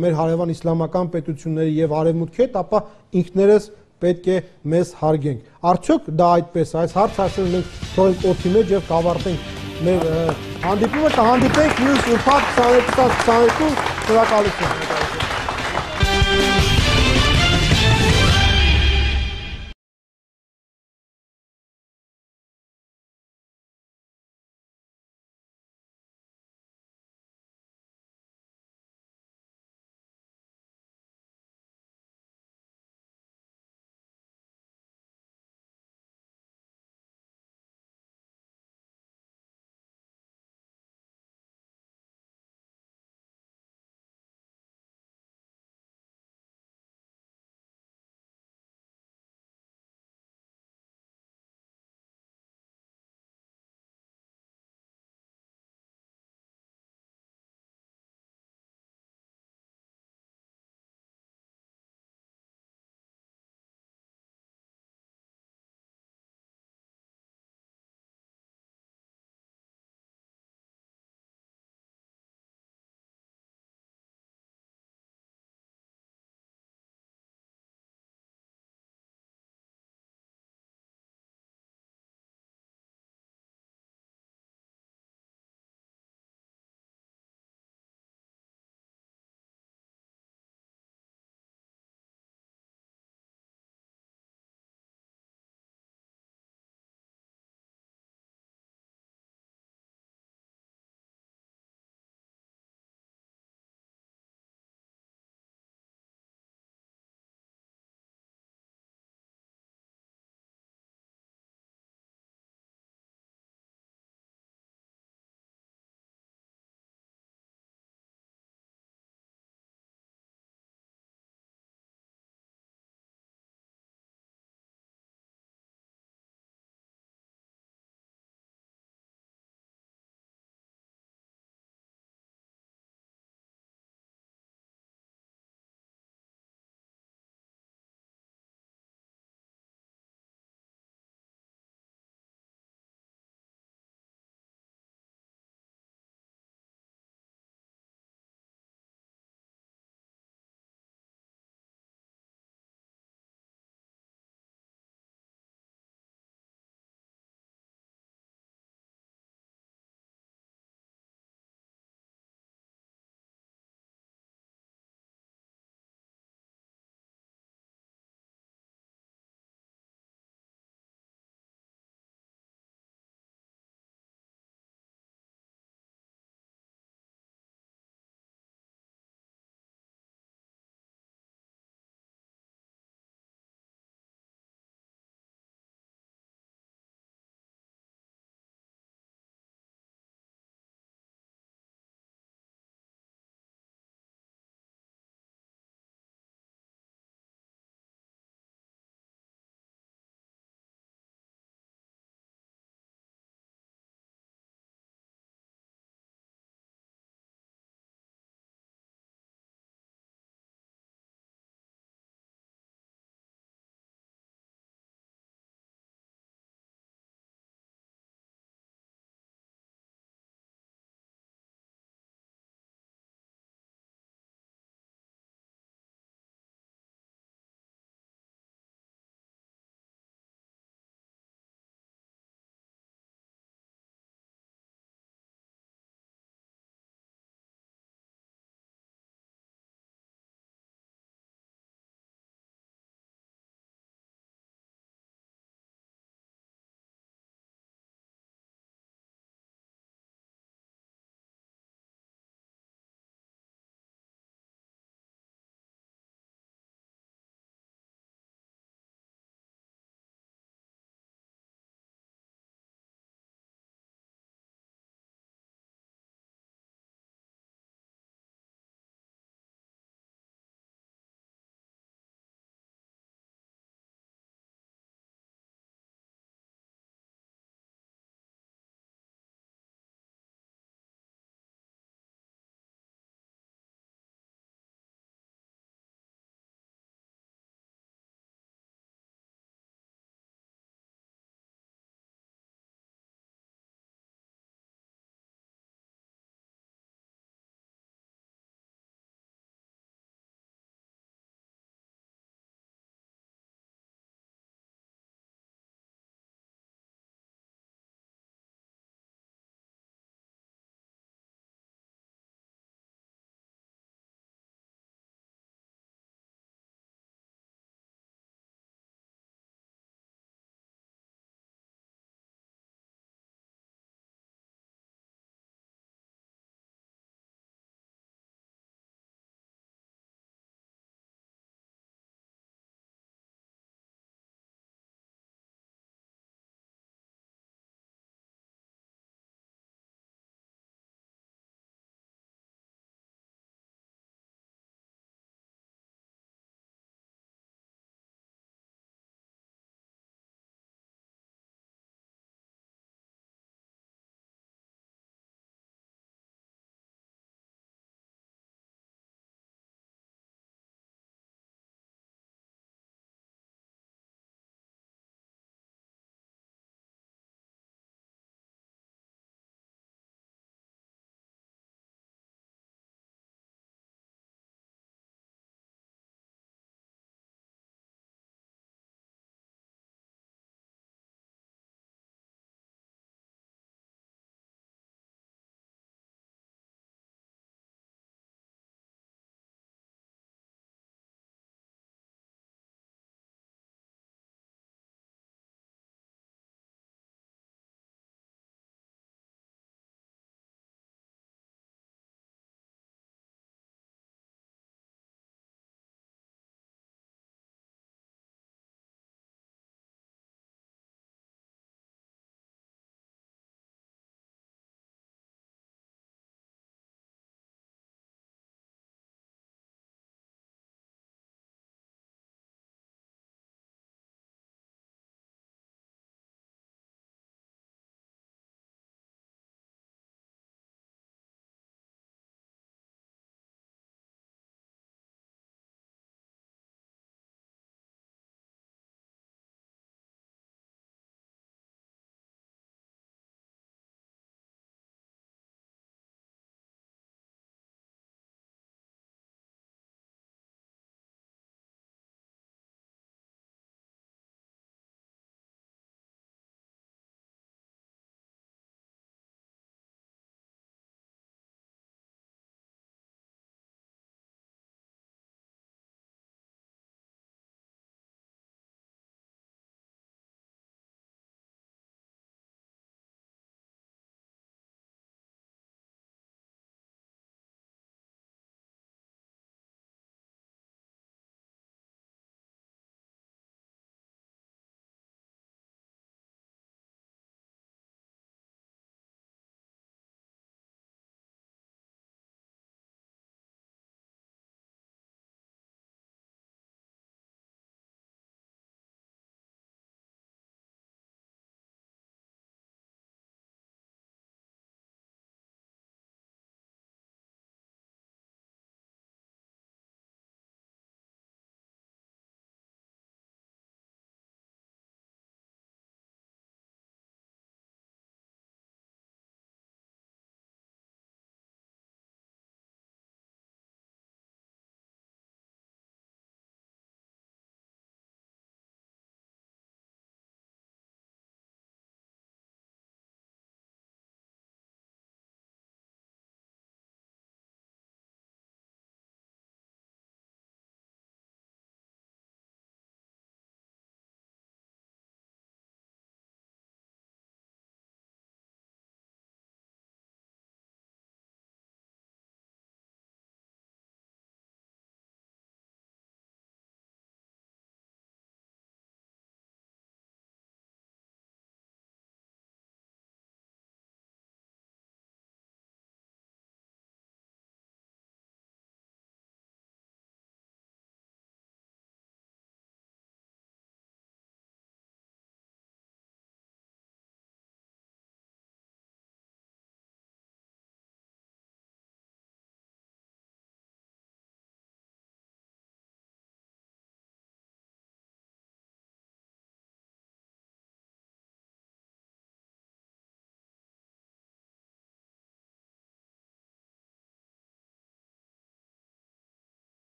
մեր հարևան իսլամական պետությունների եւ արևմուտքի հետ, ապա ինքներս պետք է մեզ հարգենք։ Արդյոք դա այդպես է, այս հարցը մենք թողենք օդի մեջ եւ կավարտենք մեր հանդիպումը կհանդիպենք մյուս ուրբաթ 22-22 շնորհակալություն։